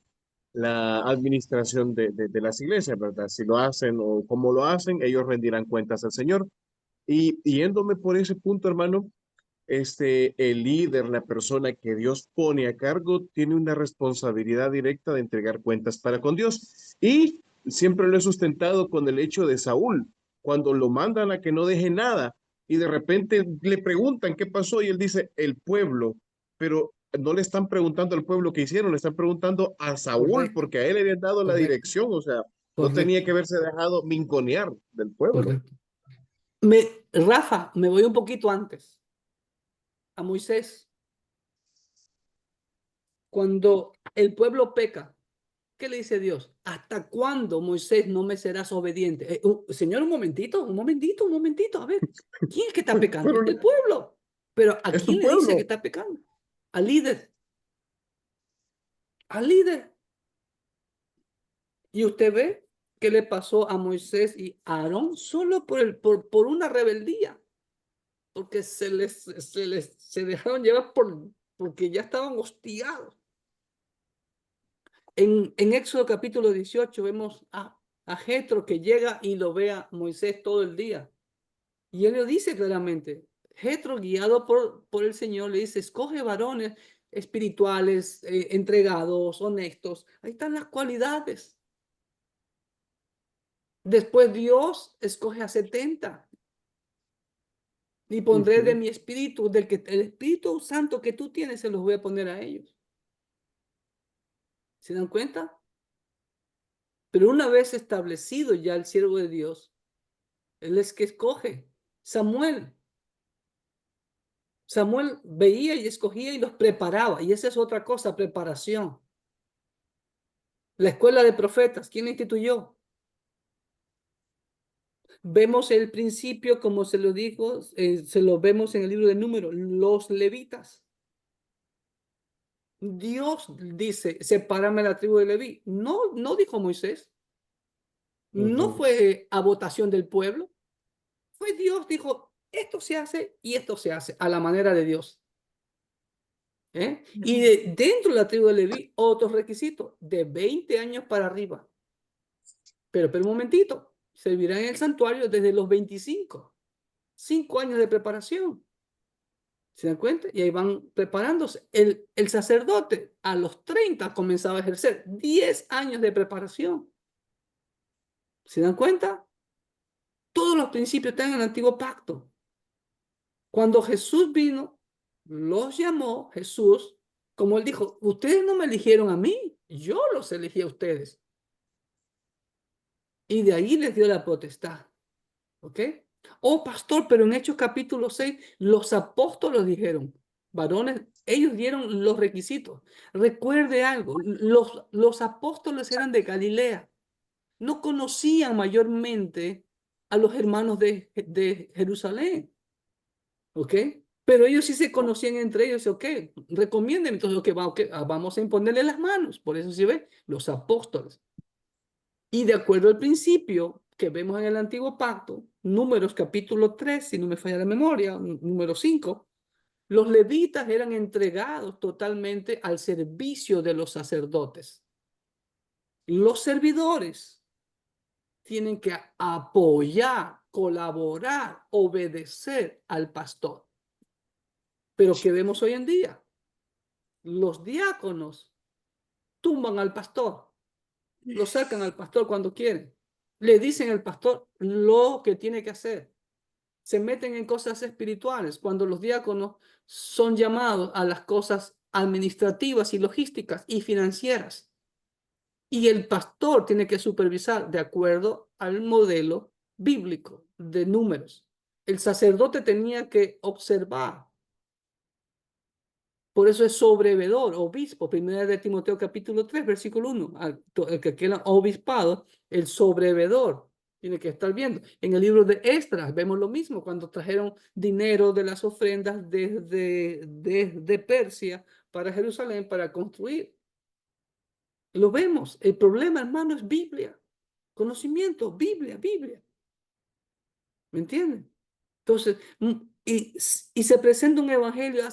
la administración de las iglesias, ¿verdad? Si lo hacen o cómo lo hacen, ellos rendirán cuentas al Señor. Y yéndome por ese punto, hermano, el líder, la persona que Dios pone a cargo, tiene una responsabilidad directa de entregar cuentas para con Dios. Y siempre lo he sustentado con el hecho de Saúl, cuando lo mandan a que no deje nada y de repente le preguntan qué pasó y él dice, el pueblo, pero no le están preguntando al pueblo qué hicieron, le están preguntando a Saúl, Correcto. porque a él le habían dado la Correcto. dirección, o sea, no Correcto. tenía que haberse dejado mingonear del pueblo. Correcto. Rafa, me voy un poquito antes. A Moisés. Cuando el pueblo peca, ¿qué le dice Dios? ¿Hasta cuándo, Moisés, no me serás obediente? Señor, un momentito. A ver, ¿quién es que está pecando? Pero El pueblo. Pero ¿a es quién tu le dice pueblo. que está pecando? Al líder. Al líder. Y usted ve qué le pasó a Moisés y a Aarón solo por una rebeldía. Porque se dejaron llevar porque ya estaban hostigados. En Éxodo capítulo 18 vemos a Jetro que llega y lo ve a Moisés todo el día. Y él le dice claramente, Jetro, guiado por el Señor, le dice, escoge varones espirituales, entregados, honestos. Ahí están las cualidades. Después Dios escoge a 70. Y pondré de mi espíritu, el Espíritu Santo que tú tienes, se los voy a poner a ellos. ¿Se dan cuenta? Pero una vez establecido ya el siervo de Dios, él es que escoge. Samuel veía y escogía y los preparaba. Y esa es otra cosa, preparación. La escuela de profetas, ¿quién instituyó? Vemos el principio, como se lo dijo, se lo vemos en el libro de Números, los levitas. Dios dice, sepárame la tribu de Leví. No dijo Moisés. No fue a votación del pueblo. Fue Dios, dijo, esto se hace y esto se hace a la manera de Dios. Y dentro de la tribu de Leví, otros requisitos, de 20 años para arriba. Pero un momentito, servirán en el santuario desde los 25. 5 años de preparación. ¿Se dan cuenta? Y ahí van preparándose. El sacerdote a los 30 comenzaba a ejercer 10 años de preparación. ¿Se dan cuenta? Todos los principios están en el antiguo pacto. Cuando Jesús vino, los llamó Jesús, como él dijo, ustedes no me eligieron a mí, yo los elegí a ustedes. Y de ahí les dio la potestad. ¿Ok? Oh, pastor, pero en Hechos capítulo 6, los apóstoles dijeron, varones, ellos dieron los requisitos. Recuerde algo, los apóstoles eran de Galilea, no conocían mayormente a los hermanos de Jerusalén, ¿ok? Pero ellos sí se conocían entre ellos, ¿ok? Recomienden, entonces, vamos a imponerle las manos. Por eso se ve, los apóstoles. Y de acuerdo al principio que vemos en el Antiguo Pacto, Números capítulo 3, si no me falla la memoria, número 5, los levitas eran entregados totalmente al servicio de los sacerdotes. Los servidores tienen que apoyar, colaborar, obedecer al pastor. Pero ¿qué vemos hoy en día? Los diáconos tumban al pastor, lo sacan al pastor cuando quieren. Le dicen al pastor lo que tiene que hacer. Se meten en cosas espirituales cuando los diáconos son llamados a las cosas administrativas y logísticas y financieras. Y el pastor tiene que supervisar de acuerdo al modelo bíblico de Números. El sacerdote tenía que observar. Por eso es sobrevedor, obispo. Primera de Timoteo capítulo 3, versículo 1. El que quiera obispado, el sobrevedor tiene que estar viendo. En el libro de Esdras vemos lo mismo, cuando trajeron dinero de las ofrendas desde Persia para Jerusalén para construir. Lo vemos. El problema, hermano, es Biblia. Conocimiento, Biblia. ¿Me entienden? Entonces, y se presenta un evangelio,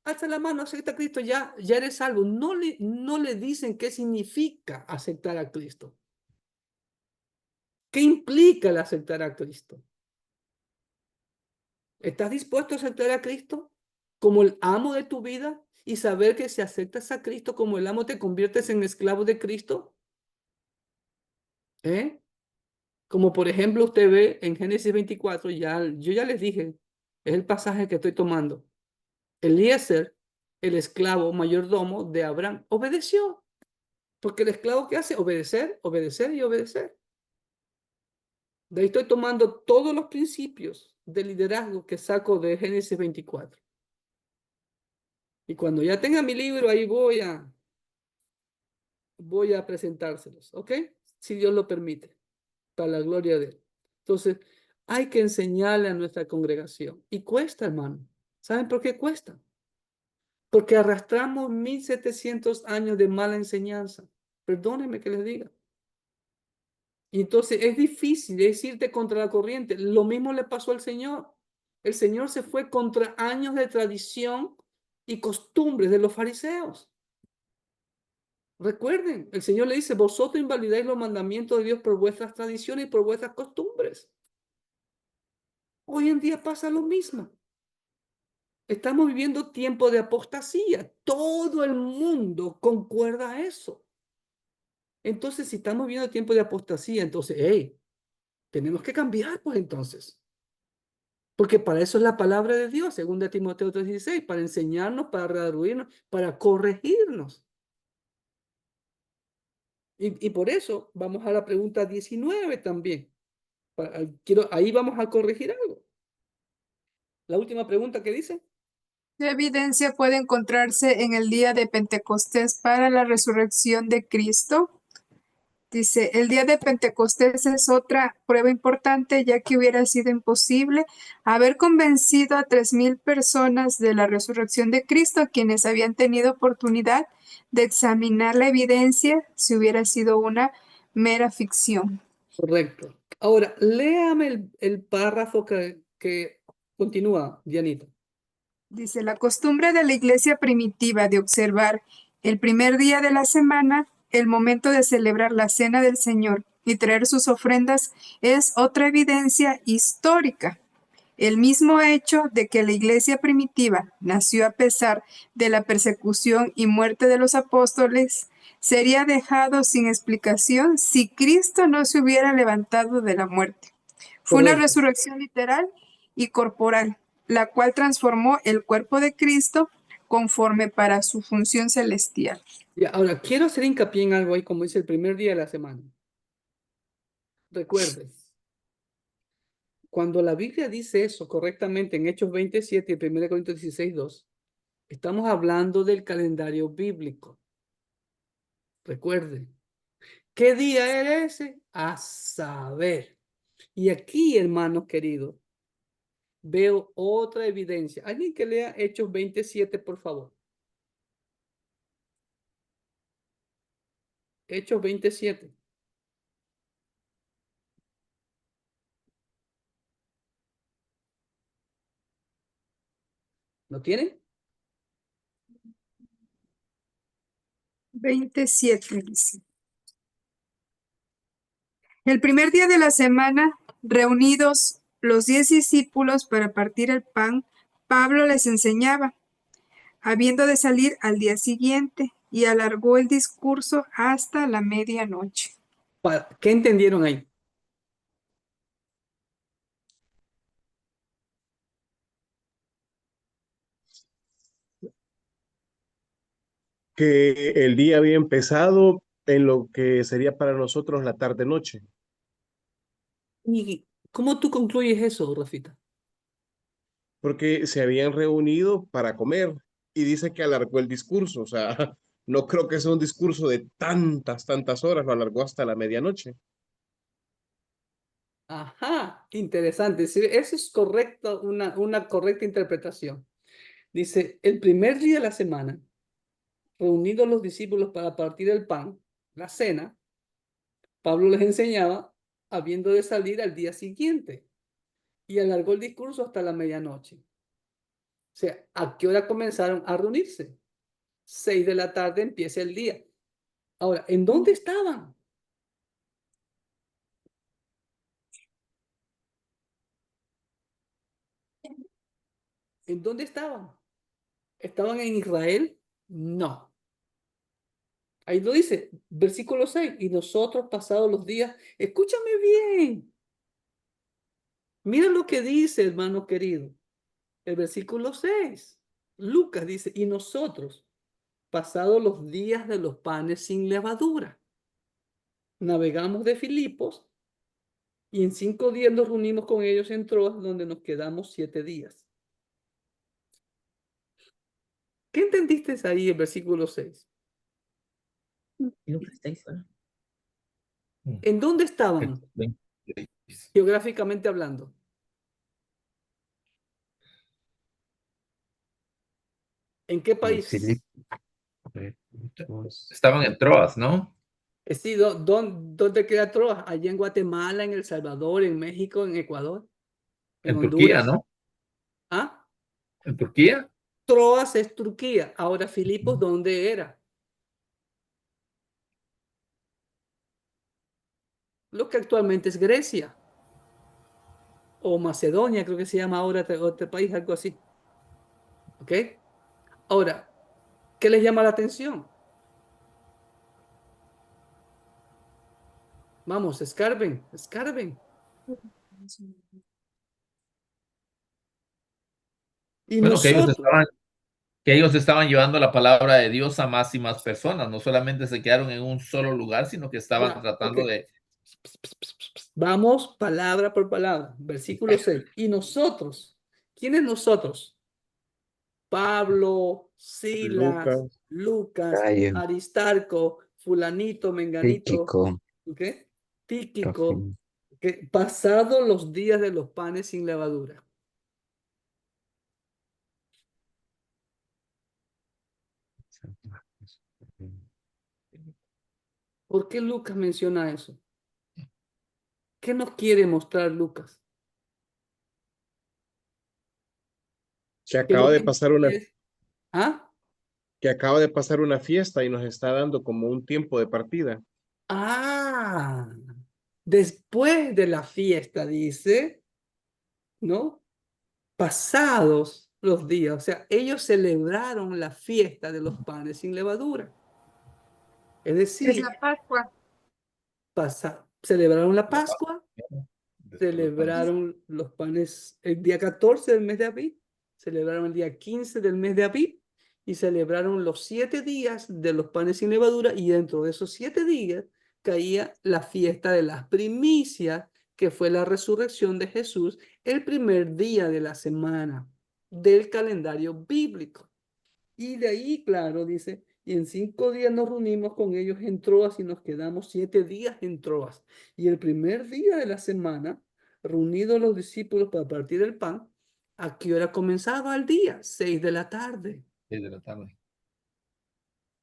alza la mano, acepta a Cristo, ya eres salvo. No le dicen qué significa aceptar a Cristo. ¿Qué implica el aceptar a Cristo? ¿Estás dispuesto a aceptar a Cristo como el amo de tu vida y saber que si aceptas a Cristo como el amo te conviertes en esclavo de Cristo? Como por ejemplo usted ve en Génesis 24, yo ya les dije, es el pasaje que estoy tomando. Eliezer, el esclavo mayordomo de Abraham, obedeció. Porque el esclavo, ¿qué hace? Obedecer, obedecer y obedecer. De ahí estoy tomando todos los principios de liderazgo que saco de Génesis 24. Y cuando ya tenga mi libro, ahí voy a presentárselos, ¿ok? Si Dios lo permite, para la gloria de Él. Entonces, hay que enseñarle a nuestra congregación. Y cuesta, hermano. ¿Saben por qué cuesta? Porque arrastramos 1700 años de mala enseñanza. Perdónenme que les diga. Y entonces es difícil, es irte contra la corriente. Lo mismo le pasó al Señor. El Señor se fue contra años de tradición y costumbres de los fariseos. Recuerden, el Señor le dice, vosotros invalidáis los mandamientos de Dios por vuestras tradiciones y por vuestras costumbres. Hoy en día pasa lo mismo. Estamos viviendo tiempo de apostasía. Todo el mundo concuerda a eso. Entonces, si estamos viviendo tiempo de apostasía, entonces, tenemos que cambiar, pues entonces. Porque para eso es la palabra de Dios, según de Timoteo 3:16, para enseñarnos, para redarguirnos, para corregirnos. Y por eso vamos a la pregunta 19 también. Ahí vamos a corregir algo. La última pregunta que dice. ¿Qué evidencia puede encontrarse en el día de Pentecostés para la resurrección de Cristo? Dice, el día de Pentecostés es otra prueba importante, ya que hubiera sido imposible haber convencido a 3000 personas de la resurrección de Cristo, quienes habían tenido oportunidad de examinar la evidencia si hubiera sido una mera ficción. Correcto. Ahora, léame el párrafo que continúa, Dianita. Dice, la costumbre de la iglesia primitiva de observar el primer día de la semana, el momento de celebrar la cena del Señor y traer sus ofrendas es otra evidencia histórica. El mismo hecho de que la iglesia primitiva nació a pesar de la persecución y muerte de los apóstoles sería dejado sin explicación si Cristo no se hubiera levantado de la muerte. Fue una resurrección literal y corporal, la cual transformó el cuerpo de Cristo conforme para su función celestial. Ahora, quiero hacer hincapié en algo ahí, como dice el primer día de la semana. Recuerde, cuando la Biblia dice eso correctamente en Hechos 27 y 1 Corintios 16:2, estamos hablando del calendario bíblico. Recuerden, ¿qué día era ese? A saber. Y aquí, hermanos queridos, veo otra evidencia. Alguien que lea Hechos 27, por favor. Hechos 27. ¿Lo tienen? 27 dice. El primer día de la semana, reunidos los 10 discípulos para partir el pan, Pablo les enseñaba, habiendo de salir al día siguiente, y alargó el discurso hasta la medianoche. ¿Qué entendieron ahí? Que el día había empezado en lo que sería para nosotros la tarde-noche, ¿Y cómo tú concluyes eso, Rafita? porque se habían reunido para comer y dice que alargó el discurso, o sea, no creo que sea un discurso de tantas horas, lo alargó hasta la medianoche. Ajá, interesante. Sí, eso es correcto, una correcta interpretación. Dice, el primer día de la semana, reunidos los discípulos para partir el pan, la cena, Pablo les enseñaba, habiendo de salir al día siguiente, y alargó el discurso hasta la medianoche. O sea, ¿a qué hora comenzaron a reunirse? 6 de la tarde empieza el día. Ahora, ¿en dónde estaban? ¿En dónde estaban? ¿Estaban en Israel? No. Ahí lo dice, versículo 6. Y nosotros pasados los días, escúchame bien. Mira lo que dice, hermano querido. El versículo 6. Lucas dice, y nosotros, pasados los días de los panes sin levadura, navegamos de Filipos y en 5 días nos reunimos con ellos en Troas, donde nos quedamos 7 días. ¿Qué entendiste ahí el versículo 6? ¿En dónde estaban? Geográficamente hablando. ¿En qué país? Estaban en Troas, ¿no? Sí, ¿dónde queda Troas? Allá en Guatemala, en El Salvador, en México, en Ecuador, en En Turquía, Honduras. ¿no? ¿Ah? En Turquía. Troas es Turquía. Ahora, Filipos, ¿dónde era? Lo que actualmente es Grecia. O Macedonia, creo que se llama ahora otro país, algo así. ¿Ok? Ahora, ¿qué les llama la atención? Vamos, escarben. Y Bueno, nosotros, que ellos estaban llevando la palabra de Dios a más y más personas. No solamente se quedaron en un solo lugar, sino que estaban ya, tratando ok. de... Vamos palabra por palabra. Versículo 6. Y nosotros, ¿quiénes nosotros? Pablo, Silas, Lucas, Cayo, Aristarco, fulanito, menganito, Tíquico, ¿ok? Tíquico, Trofimo. que pasados los días de los panes sin levadura. ¿Por qué Lucas menciona eso? ¿Qué nos quiere mostrar Lucas? Que Que acaba los de pasar una, gentiles- ¿Ah? que acaba de pasar una fiesta y nos está dando como un tiempo de partida. Ah, después de la fiesta, dice, ¿no? Pasados los días, o sea, ellos celebraron la fiesta de los panes sin levadura. Es Es decir, la Pascua. celebraron la Pascua, Después de los panes. celebraron los panes el día 14 del mes de Abib, celebraron el día 15 del mes de Abib y celebraron los 7 días de los panes sin levadura, y dentro de esos 7 días caía la fiesta de las primicias, que fue la resurrección de Jesús, el primer día de la semana del calendario bíblico. Y de ahí, claro, dice, y en 5 días nos reunimos con ellos en Troas y nos quedamos 7 días en Troas. Y el primer día de la semana, reunidos los discípulos para partir el pan, ¿a qué hora comenzaba el día? 6 de la tarde. 6 de la tarde.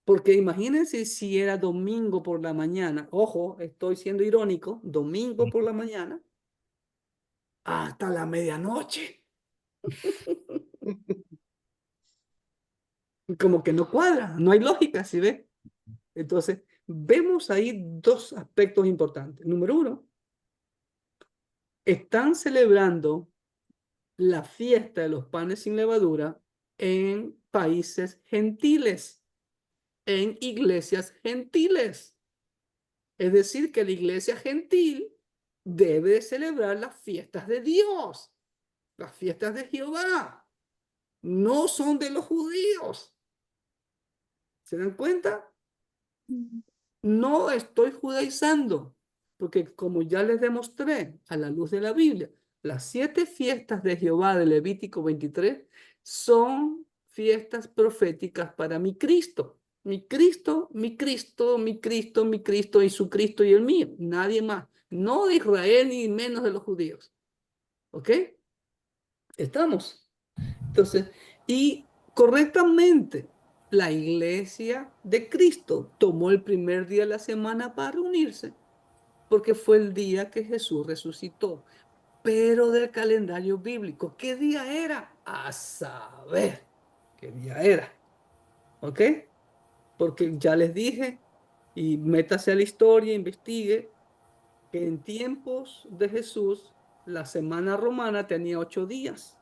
Porque imagínense si era domingo por la mañana, ojo, estoy siendo irónico, domingo por la mañana, hasta la medianoche. Como que no cuadra, no hay lógica, ¿sí ve? Entonces, vemos ahí 2 aspectos importantes. Número 1, están celebrando la fiesta de los panes sin levadura en países gentiles, en iglesias gentiles. Es decir, que la iglesia gentil debe celebrar las fiestas de Dios, las fiestas de Jehová. No son de los judíos. ¿Se dan cuenta? No estoy judaizando, porque como ya les demostré a la luz de la Biblia, las 7 fiestas de Jehová de Levítico 23 son fiestas proféticas para mi Cristo. Mi Cristo, mi Cristo, mi Cristo, mi Cristo y su Cristo y el mío. Nadie más. No de Israel ni menos de los judíos. ¿Ok? Estamos. Entonces, y correctamente, la iglesia de Cristo tomó el primer día de la semana para reunirse, porque fue el día que Jesús resucitó. Pero del calendario bíblico, ¿qué día era? A saber qué día era. ¿Ok? Porque ya les dije, y métase a la historia, investigue, que en tiempos de Jesús, la semana romana tenía 8 días.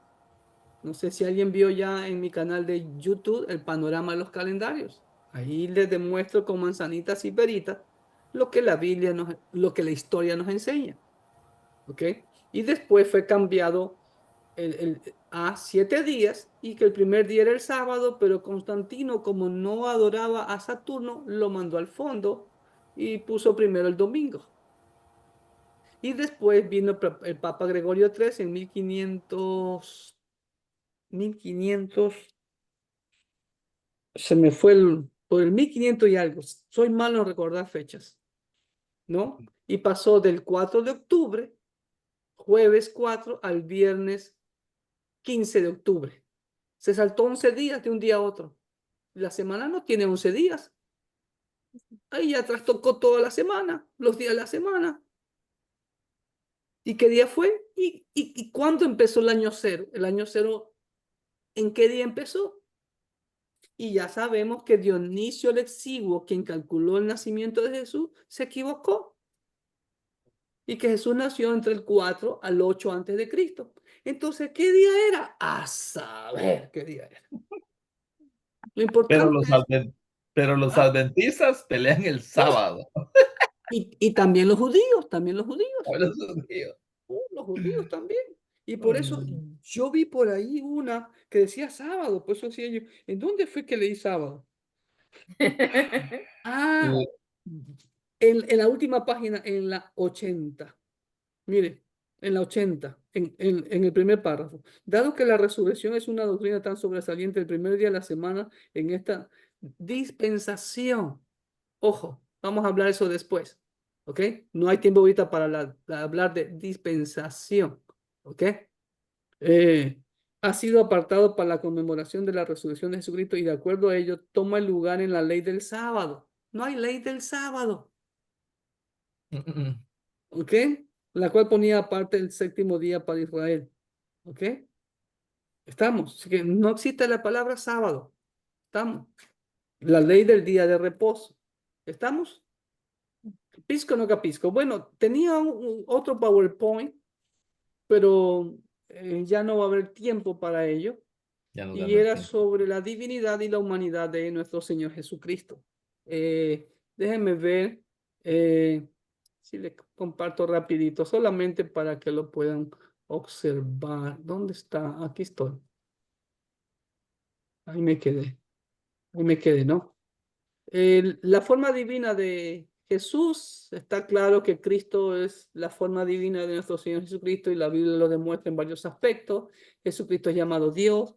No sé si alguien vio ya en mi canal de YouTube el panorama de los calendarios. Ahí les demuestro con manzanitas y peritas lo que la Biblia lo que la historia nos enseña. ¿Ok? Y después fue cambiado a 7 días y que el primer día era el sábado, pero Constantino, como no adoraba a Saturno, lo mandó al fondo y puso primero el domingo. Y después vino el Papa Gregorio XIII en 1500, se me fue por el 1500 y algo. Soy malo en recordar fechas, ¿no? Y pasó del 4 de octubre, jueves 4, al viernes 15 de octubre. Se saltó 11 días de un día a otro. La semana no tiene 11 días. Ahí ya trastocó toda la semana, los días de la semana. ¿Y qué día fue? ¿Y cuándo empezó el año cero? El año cero, ¿en qué día empezó? Y ya sabemos que Dionisio el Exiguo, quien calculó el nacimiento de Jesús, se equivocó. Y que Jesús nació entre el 4 al 8 antes de Cristo. Entonces, ¿qué día era? A saber qué día era. Lo importante Pero los adventistas pelean el sábado. Y también los judíos, también los judíos. Los judíos. Los judíos también. Y por eso yo vi por ahí una que decía sábado, por eso decía yo, ¿en dónde fue que leí sábado? En la última página, en la 80. Mire, en la 80, en el primer párrafo. Dado que la resurrección es una doctrina tan sobresaliente el primer día de la semana en esta dispensación. Ojo, vamos a hablar eso después. ¿Ok? No hay tiempo ahorita para hablar de dispensación. ¿Ok? Ha sido apartado para la conmemoración de la resurrección de Jesucristo y de acuerdo a ello toma el lugar en la ley del sábado. No hay ley del sábado. ¿Ok? La cual ponía aparte el 7º día para Israel. ¿Ok? Estamos. Así que no existe la palabra sábado. Estamos. La ley del día de reposo. ¿Estamos? Pisco no capisco. Bueno, tenía otro PowerPoint, pero ya no va a haber tiempo para ello. Y era sobre la divinidad y la humanidad de nuestro Señor Jesucristo. Déjenme ver si le comparto rapidito, solamente para que lo puedan observar. ¿Dónde está? Aquí estoy. Ahí me quedé, ¿no? La forma divina de Jesús, está claro que Cristo es la forma divina de nuestro Señor Jesucristo y la Biblia lo demuestra en varios aspectos. Jesucristo es llamado Dios.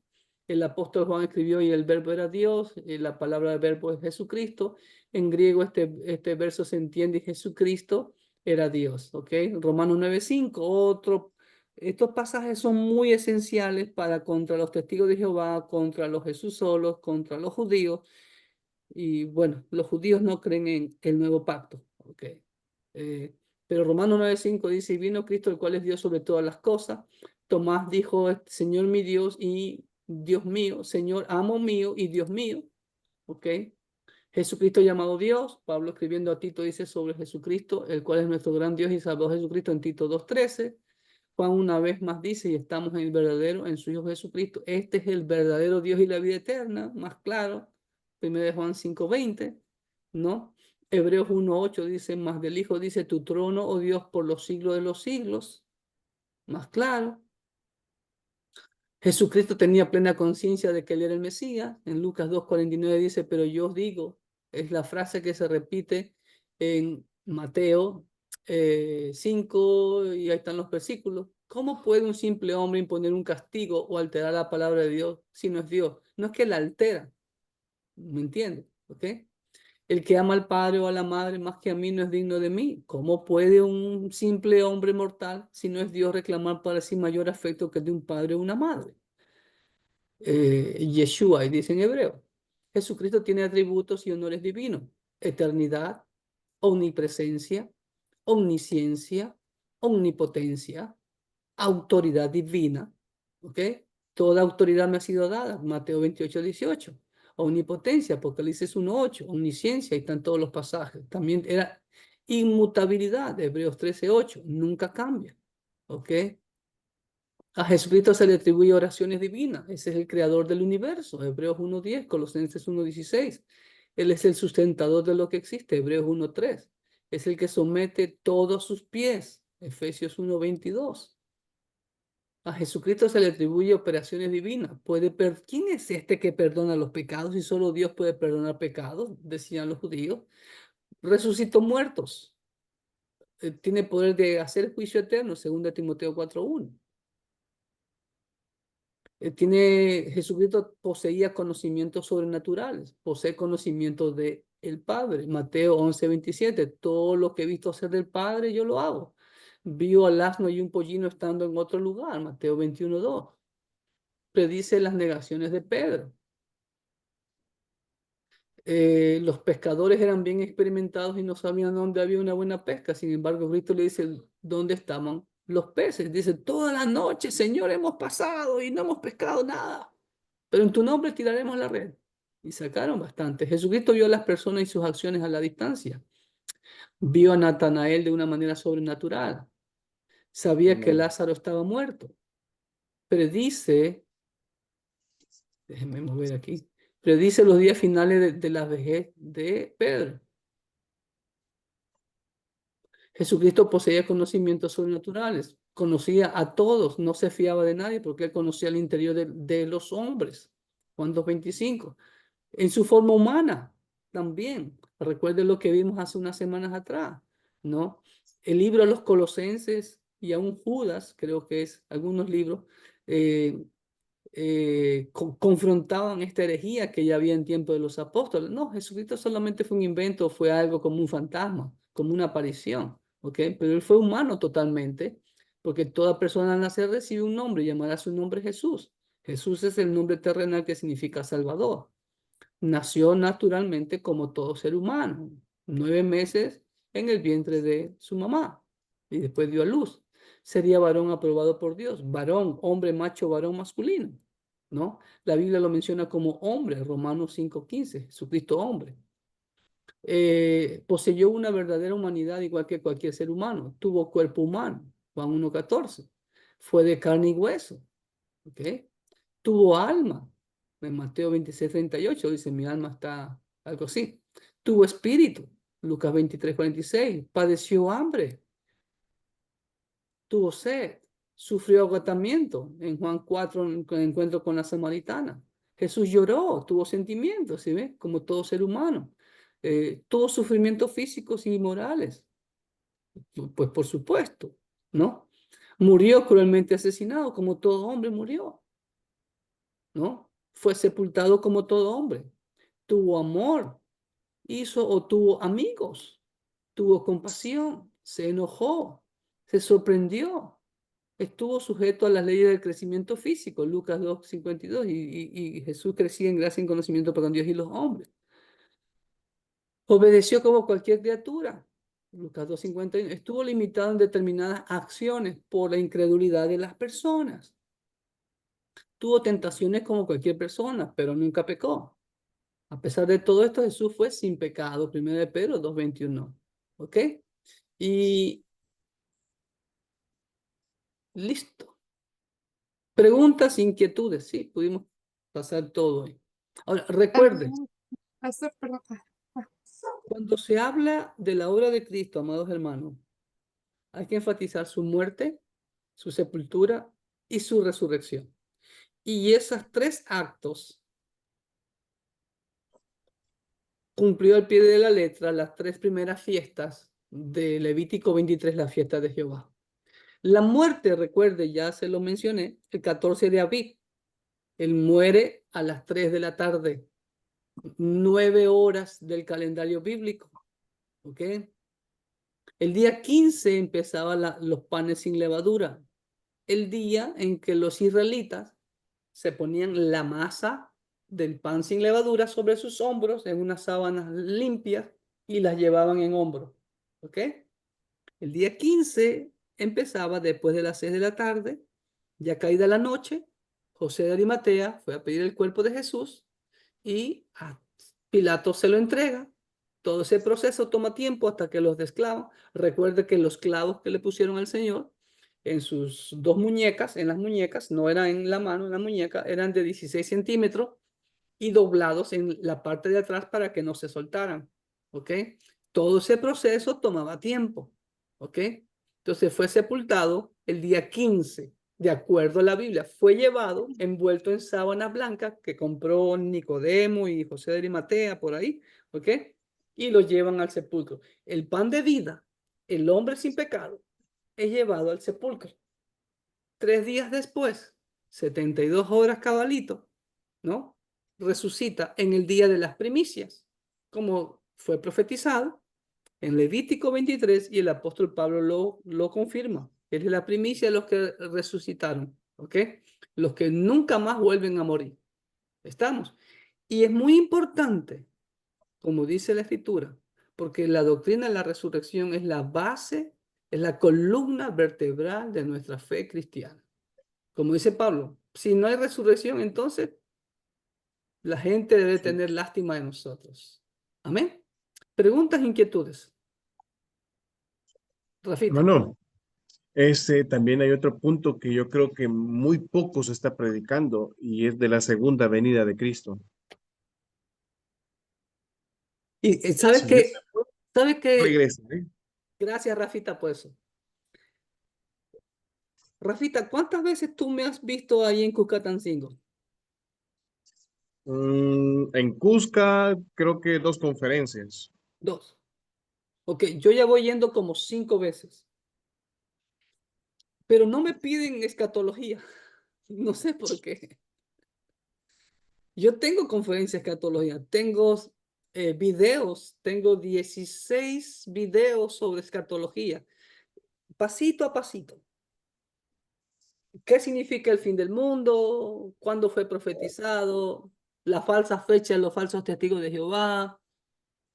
El apóstol Juan escribió y el verbo era Dios. Y la palabra del verbo es Jesucristo. En griego este verso se entiende, Jesucristo era Dios. ¿Ok? Romanos 9:5. Estos pasajes son muy esenciales para contra los testigos de Jehová, contra los Jesús solos, contra los judíos. Y bueno, los judíos no creen en el nuevo pacto, ¿ok? Pero Romanos 9:5 dice, y vino Cristo, el cual es Dios sobre todas las cosas. Tomás dijo, Señor mi Dios y Dios mío, Señor amo mío y Dios mío, ¿ok? Jesucristo llamado Dios, Pablo escribiendo a Tito dice sobre Jesucristo, el cual es nuestro gran Dios y Salvador Jesucristo en Tito 2:13. Juan una vez más dice, y estamos en el verdadero, en su Hijo Jesucristo. Este es el verdadero Dios y la vida eterna, más claro. 1 Juan 5:20, ¿no? Hebreos 1:8 dice, más del Hijo dice, tu trono, oh Dios, por los siglos de los siglos. Más claro. Jesucristo tenía plena conciencia de que él era el Mesías. En Lucas 2:49 dice, pero yo os digo, es la frase que se repite en Mateo 5, y ahí están los versículos. ¿Cómo puede un simple hombre imponer un castigo o alterar la palabra de Dios si no es Dios? No es que la altera, ¿me entiendes? ¿Ok? El que ama al padre o a la madre más que a mí no es digno de mí. ¿Cómo puede un simple hombre mortal, si no es Dios, reclamar para sí mayor afecto que el de un padre o una madre? Yeshua, y dice en hebreo. Jesucristo tiene atributos y honores divinos. Eternidad, omnipresencia, omnisciencia, omnipotencia, autoridad divina. ¿Ok? Toda autoridad me ha sido dada. Mateo 28:18. Omnipotencia, Apocalipsis 1:8. Omnisciencia, ahí están todos los pasajes. También era inmutabilidad, Hebreos 13:8. Nunca cambia. ¿Ok? A Jesucristo se le atribuye oraciones divinas. Ese es el creador del universo. Hebreos 1:10, Colosenses 1:16. Él es el sustentador de lo que existe. Hebreos 1:3. Es el que somete todos sus pies. Efesios 1:22. A Jesucristo se le atribuye operaciones divinas. ¿Quién es este que perdona los pecados? Y solo Dios puede perdonar pecados, decían los judíos. Resucitó muertos. Tiene poder de hacer juicio eterno, 2 Timoteo 4:1. Jesucristo poseía conocimientos sobrenaturales, posee conocimientos de el Padre. Mateo 11:27, todo lo que he visto hacer del Padre, yo lo hago. Vio al asno y un pollino estando en otro lugar, Mateo 21:2. Predice las negaciones de Pedro. Los pescadores eran bien experimentados y no sabían dónde había una buena pesca. Sin embargo, Cristo le dice dónde estaban los peces. Dice, toda la noche, Señor, hemos pasado y no hemos pescado nada. Pero en tu nombre tiraremos la red. Y sacaron bastante. Jesucristo vio a las personas y sus acciones a la distancia. Vio a Natanael de una manera sobrenatural. Sabía que Lázaro estaba muerto. Predice, déjenme mover aquí, predice los días finales de la vejez de Pedro. Jesucristo poseía conocimientos sobrenaturales, conocía a todos, no se fiaba de nadie porque él conocía el interior de los hombres. Juan 2:25. En su forma humana también. Recuerden lo que vimos hace unas semanas atrás, ¿no? El libro de los Colosenses y aún Judas, creo que es algunos libros, confrontaban esta herejía que ya había en tiempo de los apóstoles. No, Jesucristo solamente fue un invento, fue algo como un fantasma, como una aparición, ¿ok? Pero él fue humano totalmente, porque toda persona al nacer recibe un nombre y llamará su nombre Jesús. Jesús es el nombre terrenal que significa Salvador. Nació naturalmente como todo ser humano, 9 meses en el vientre de su mamá y después dio a luz. Sería varón aprobado por Dios, varón, hombre, macho, varón masculino, ¿no? La Biblia lo menciona como hombre, Romanos 5:15, Jesucristo hombre. Poseyó una verdadera humanidad igual que cualquier ser humano, tuvo cuerpo humano, Juan 1:14, fue de carne y hueso, ¿ok? Tuvo alma, en Mateo 26:38 dice, mi alma está algo así. Tuvo espíritu, Lucas 23:46, padeció hambre, tuvo sed, sufrió agotamiento, en Juan 4, en el encuentro con la samaritana. Jesús lloró, tuvo sentimientos, ¿sí ve? Como todo ser humano. tuvo sufrimientos físicos y morales. Pues por supuesto, ¿no? Murió cruelmente asesinado, como todo hombre murió, ¿no? Fue sepultado como todo hombre. Tuvo amor, hizo o tuvo amigos, tuvo compasión, se enojó, se sorprendió, estuvo sujeto a las leyes del crecimiento físico, Lucas 2:52, y Jesús crecía en gracia y en conocimiento para con Dios y los hombres. Obedeció como cualquier criatura, Lucas 2:51. Estuvo limitado en determinadas acciones por la incredulidad de las personas. Tuvo tentaciones como cualquier persona, pero nunca pecó. A pesar de todo esto, Jesús fue sin pecado, 1 de Pedro 2:21. ¿Ok? Y listo. Preguntas, inquietudes, sí, pudimos pasar todo hoy. Ahora, recuerden, Pastor, perdón. cuando se habla de la obra de Cristo, amados hermanos, hay que enfatizar su muerte, su sepultura y su resurrección. Y esos tres actos cumplió al pie de la letra las tres primeras fiestas de Levítico 23, la fiesta de Jehová. La muerte, recuerde, ya se lo mencioné, el 14 de Abib. Él muere a las 3 de la tarde, 9 horas del calendario bíblico. ¿Ok? El día 15 empezaban los panes sin levadura, el día en que los israelitas se ponían la masa del pan sin levadura sobre sus hombros en unas sábanas limpias y las llevaban en hombros. ¿Ok? El día 15 empezaba después de las 6 de la tarde, ya caída la noche, José de Arimatea fue a pedir el cuerpo de Jesús y a Pilato se lo entrega. Todo ese proceso toma tiempo hasta que los desclavan. Recuerde que los clavos que le pusieron al Señor en sus dos muñecas, en las muñecas, no eran en la mano, en la muñeca, eran de 16 centímetros y doblados en la parte de atrás para que no se soltaran. ¿Ok? Todo ese proceso tomaba tiempo. ¿Ok? Entonces fue sepultado el día 15, de acuerdo a la Biblia. Fue llevado envuelto en sábana blanca que compró Nicodemo y José de Arimatea por ahí. ¿Ok? Y lo llevan al sepulcro. El pan de vida, el hombre sin pecado, es llevado al sepulcro. 3 días después, 72 horas cabalito, ¿no? Resucita en el día de las primicias, como fue profetizado en Levítico 23 y el apóstol Pablo lo confirma. Él es la primicia de los que resucitaron, ¿ok? Los que nunca más vuelven a morir. ¿Estamos? Y es muy importante, como dice la Escritura, porque la doctrina de la resurrección es la base, es la columna vertebral de nuestra fe cristiana. Como dice Pablo, si no hay resurrección, entonces la gente debe tener lástima de nosotros. Amén. Preguntas, inquietudes. Rafita. Bueno, también hay otro punto que yo creo que muy poco se está predicando y es de la segunda venida de Cristo. Y ¿sabes Sí, qué? ¿Sabes qué? regresa, ¿eh? Gracias, Rafita, por eso. Rafita, ¿cuántas veces tú me has visto ahí en Cuscatancingo? En Cusca, creo que 2 conferencias. 2. Ok, yo ya voy yendo como 5 veces. Pero no me piden escatología. No sé por qué. Yo tengo conferencias de escatología, tengo videos, tengo 16 videos sobre escatología, pasito a pasito. ¿Qué significa el fin del mundo? ¿Cuándo fue profetizado? La falsa fecha de los falsos testigos de Jehová.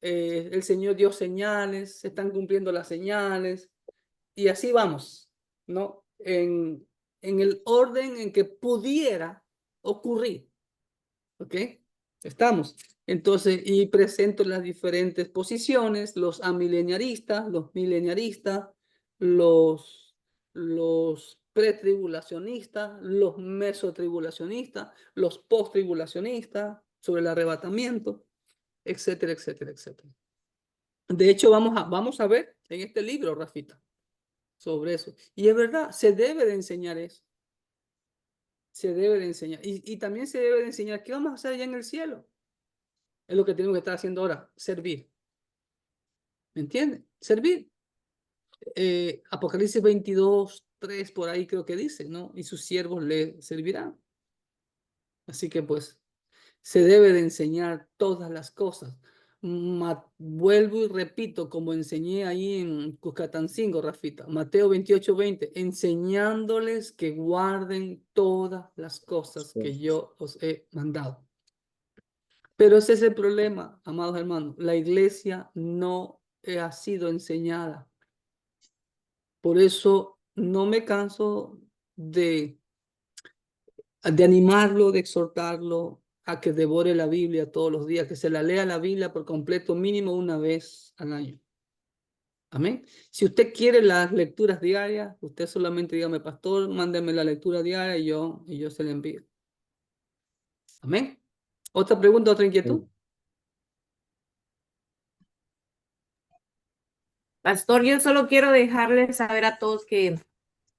El Señor dio señales, se están cumpliendo las señales. Y así vamos, ¿no? En el orden en que pudiera ocurrir. ¿Ok? Estamos. Entonces, y presento las diferentes posiciones, los amileniaristas, los mileniaristas, los pretribulacionistas, los mesotribulacionistas, los posttribulacionistas, sobre el arrebatamiento, etcétera, etcétera, etcétera. De hecho, vamos a ver en este libro, Rafita, sobre eso. Y es verdad, se debe de enseñar eso. Se debe de enseñar. Y también se debe de enseñar qué vamos a hacer allá en el cielo. Es lo que tenemos que estar haciendo ahora, servir. ¿Me entienden? Servir. Apocalipsis 22:3 por ahí creo que dice, ¿no? Y sus siervos le servirán. Así que pues se debe de enseñar todas las cosas. Vuelvo y repito, como enseñé ahí en Cuscatancingo, Rafita, Mateo 28:20, enseñándoles que guarden todas las cosas que yo os he mandado. Pero ese es el problema, amados hermanos. La iglesia no ha sido enseñada. Por eso no me canso de animarlo, de exhortarlo a que devore la Biblia todos los días, que se la lea la Biblia por completo, mínimo una vez al año. Amén. Si usted quiere las lecturas diarias, usted solamente dígame, pastor, mándeme la lectura diaria y yo se la envío. Amén. ¿Otra pregunta, otra inquietud? Pastor, yo solo quiero dejarles saber a todos que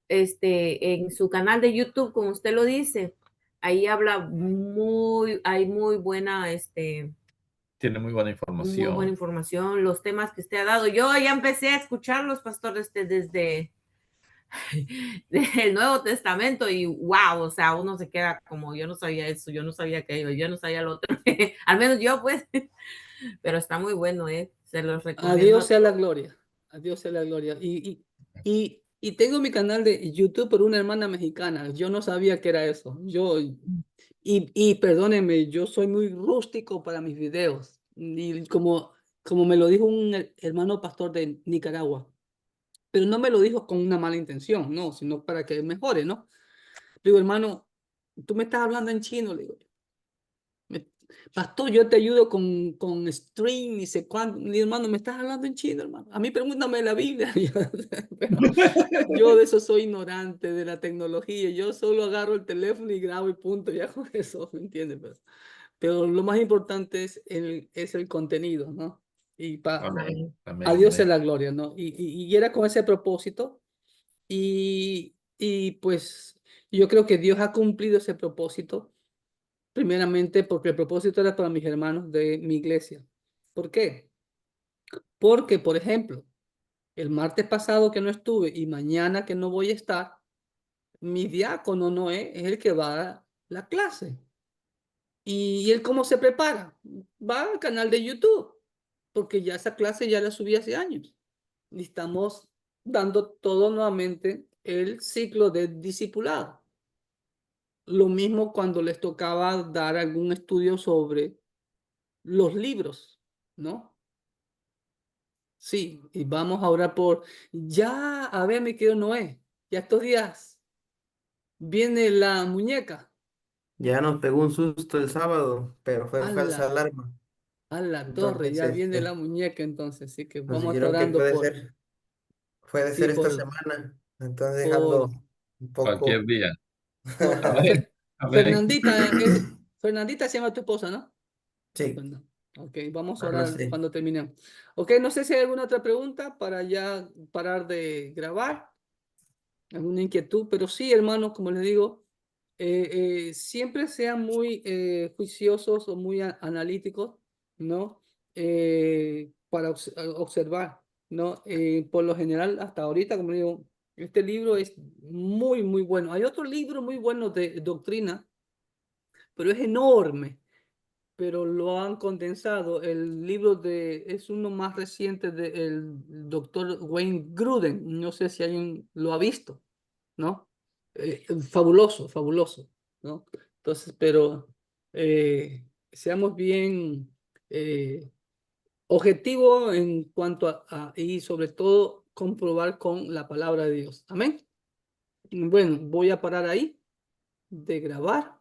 en su canal de YouTube, como usted lo dice, ahí habla hay muy buena, Tiene muy buena muy buena información, los temas que usted ha dado. Yo ya empecé a escucharlos, pastor, desde el Nuevo Testamento y wow, o sea, uno se queda como, yo no sabía eso, yo no sabía aquello, yo no sabía lo otro, al menos yo pues, pero está muy bueno, se los recomiendo. A Dios sea la gloria, a Dios sea la gloria. Y tengo mi canal de YouTube por una hermana mexicana, yo no sabía que era eso, y perdónenme, yo soy muy rústico para mis videos, y como me lo dijo un hermano pastor de Nicaragua, pero no me lo dijo con una mala intención, no, sino para que mejore, ¿no? Le digo, hermano, tú me estás hablando en chino, le digo. Pastor, yo te ayudo con stream y sé cuánto. Mi hermano, me estás hablando en chino, hermano. A mí pregúntame la Biblia. Pero yo de eso soy ignorante de la tecnología. Yo solo agarro el teléfono y grabo y punto. Ya con eso, ¿me entiendes? Pero lo más importante es el contenido, ¿no? Y Amén, amén, a Dios sea amén. la gloria, ¿no? Y era con ese propósito. Y pues yo creo que Dios ha cumplido ese propósito. Primeramente porque el propósito era para mis hermanos de mi iglesia. ¿Por qué? Porque, por ejemplo, el martes pasado que no estuve y mañana que no voy a estar, mi diácono Noé es el que va a dar la clase. ¿Y él cómo se prepara? Va al canal de YouTube, porque ya esa clase ya la subí hace años. Y estamos dando todo nuevamente el ciclo de discipulado. Lo mismo cuando les tocaba dar algún estudio sobre los libros, ¿no? Sí, y vamos a orar ya, a ver, mi querido Noé, ya estos días viene la muñeca. Ya nos pegó un susto el sábado, pero fue falsa A alarma. la torre, ya Entonces, viene la muñeca entonces, así que así vamos a yo estar creo que orando puede sí, ser esta semana. Entonces, dejando por, un Cualquier poco. día. Fer- Amén. Fernandita se llama tu esposa, ¿no? Sí, Bueno, ok, vamos a Ana, orar sí. cuando terminemos. Ok, no sé si hay alguna otra pregunta para ya parar de grabar, alguna inquietud, pero sí, hermanos, como les digo, siempre sean muy juiciosos o muy analíticos, ¿no? Para observar, ¿no? Por lo general, hasta ahorita, como digo, este libro es muy, muy bueno. Hay otro libro muy bueno de doctrina, pero es enorme, pero lo han condensado. El libro es uno más reciente del doctor Wayne Gruden, no sé si alguien lo ha visto, ¿no? Fabuloso, fabuloso, ¿no? Entonces, pero seamos bien objetivos en cuanto y sobre todo comprobar con la palabra de Dios. Amén. Bueno, voy a parar ahí de grabar.